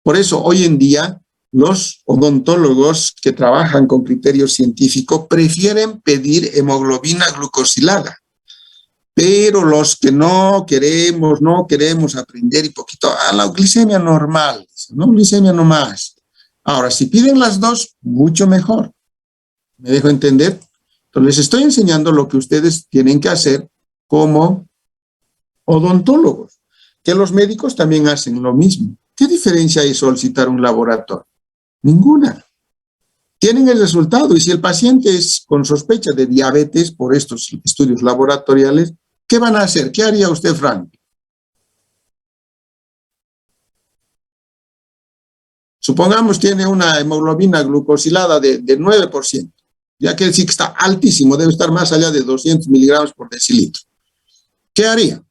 Por eso, hoy en día, los odontólogos que trabajan con criterio científico prefieren pedir hemoglobina glucosilada. Pero los que no queremos aprender y poquito, a la glicemia normal, no glicemia nomás. Ahora, si piden las dos, mucho mejor. ¿Me dejo entender? Entonces, les estoy enseñando lo que ustedes tienen que hacer como odontólogos, que los médicos también hacen lo mismo. ¿Qué diferencia hay solicitar un laboratorio? Ninguna. Tienen el resultado y si el paciente es con sospecha de diabetes por estos estudios laboratoriales, ¿qué van a hacer? ¿Qué haría usted, Frank? Supongamos tiene una hemoglobina glucosilada de 9%, ya que sí que está altísimo, debe estar más allá de 200 miligramos por decilitro. ¿Qué haría?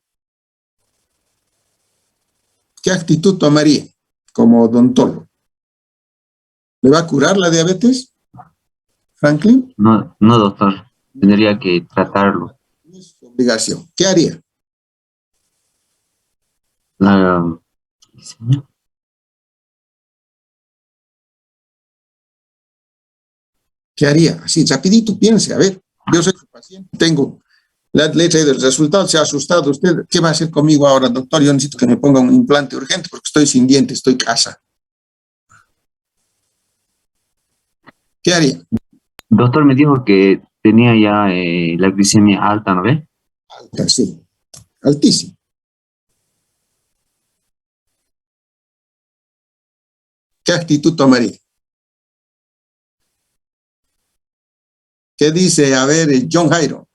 ¿Qué actitud tomaría como odontólogo? ¿Le va a curar la diabetes, Franklin? No, no, doctor. Tendría que tratarlo. Es su obligación. ¿Qué haría? ¿Qué haría? Así, rapidito, piense. A ver, yo soy su paciente, tengo le he traído el resultado, se ha asustado usted. ¿Qué va a hacer conmigo ahora, doctor? Yo necesito que me ponga un implante urgente porque estoy sin dientes, estoy casa. ¿Qué haría? Doctor me dijo que tenía ya la glicemia alta, ¿no ve? Alta, sí. Altísima. ¿Qué actitud tomaría? ¿Qué dice, a ver, John Jairo?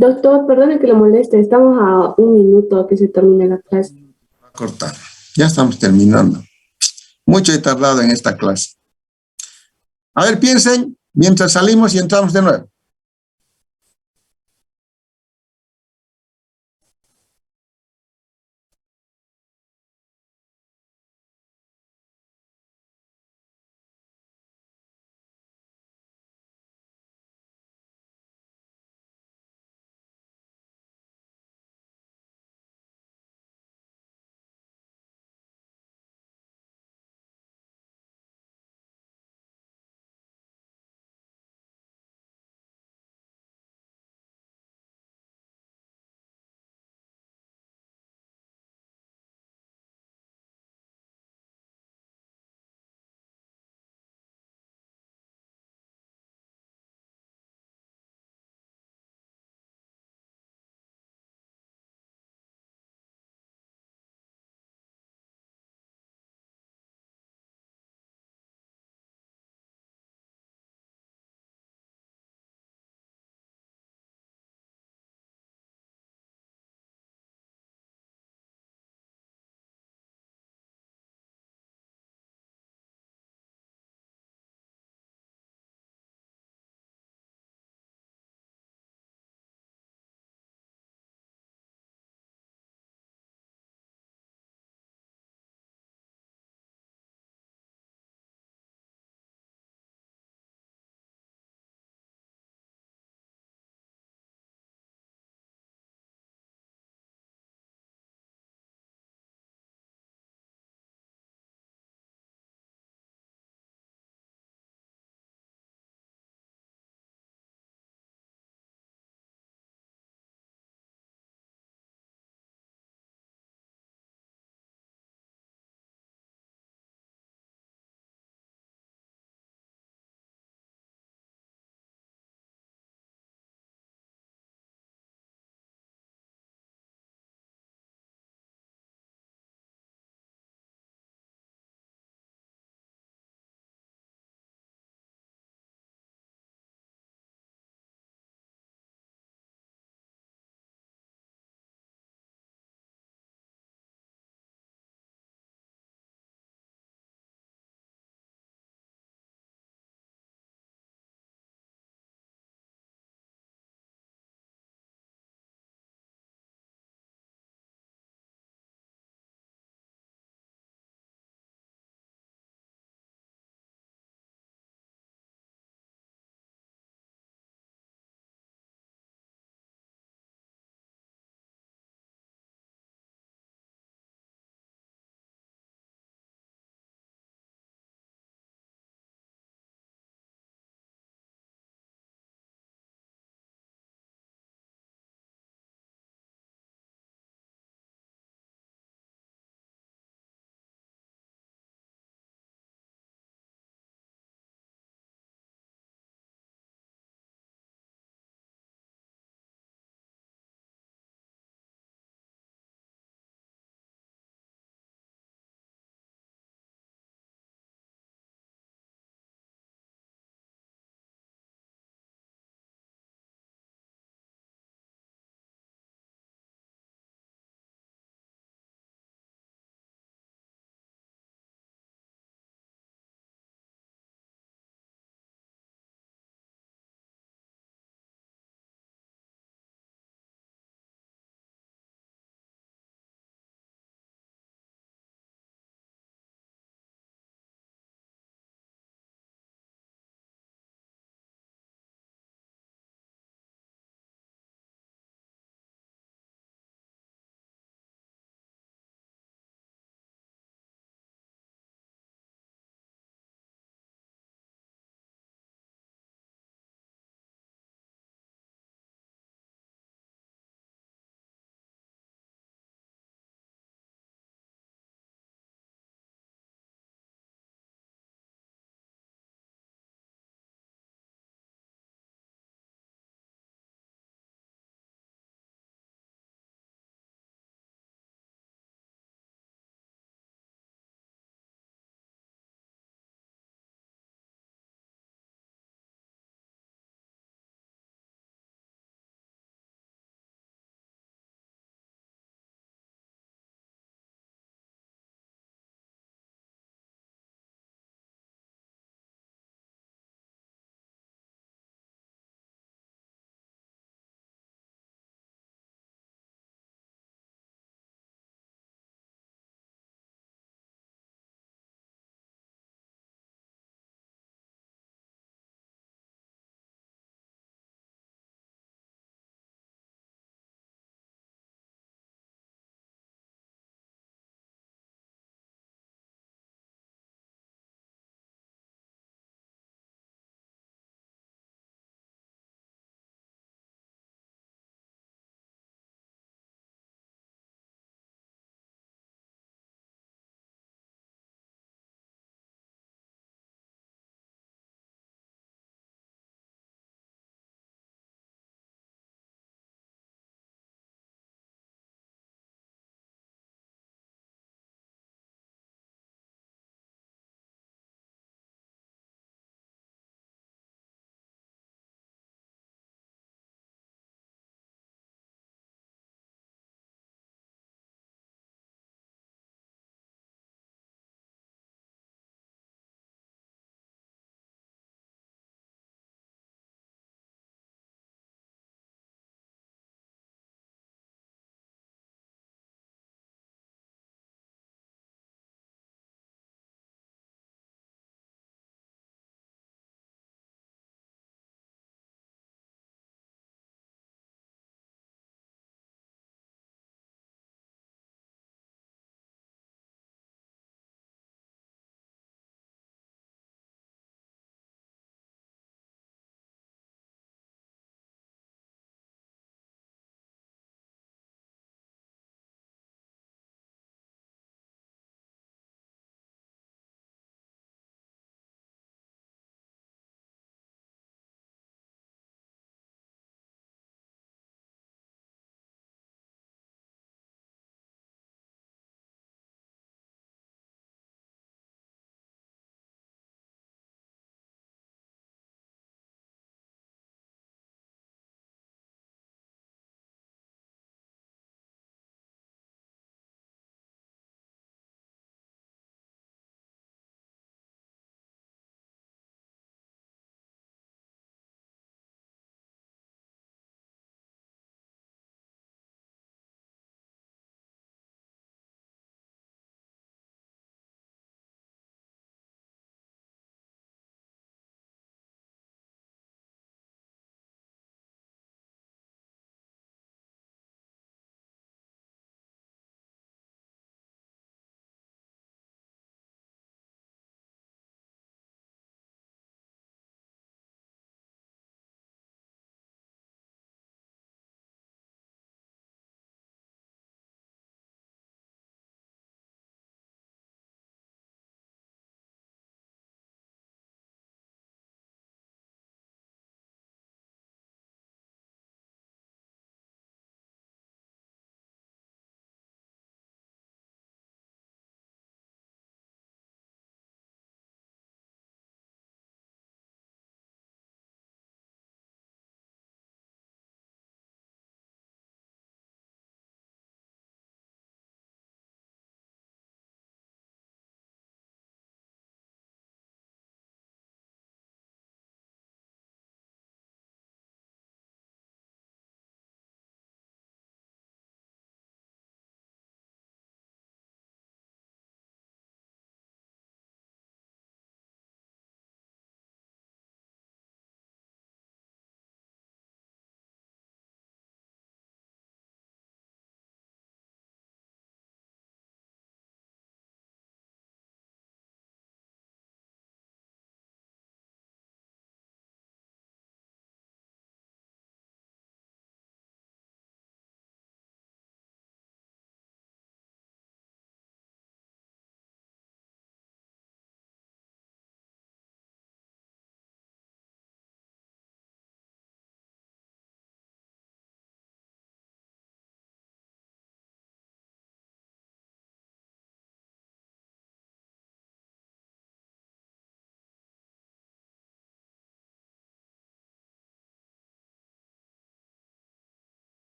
Doctor, perdone que lo moleste, estamos a 1 minuto a que se termine la clase. Va a cortar. Ya estamos terminando. Mucho he tardado en esta clase. A ver, piensen mientras salimos y entramos de nuevo.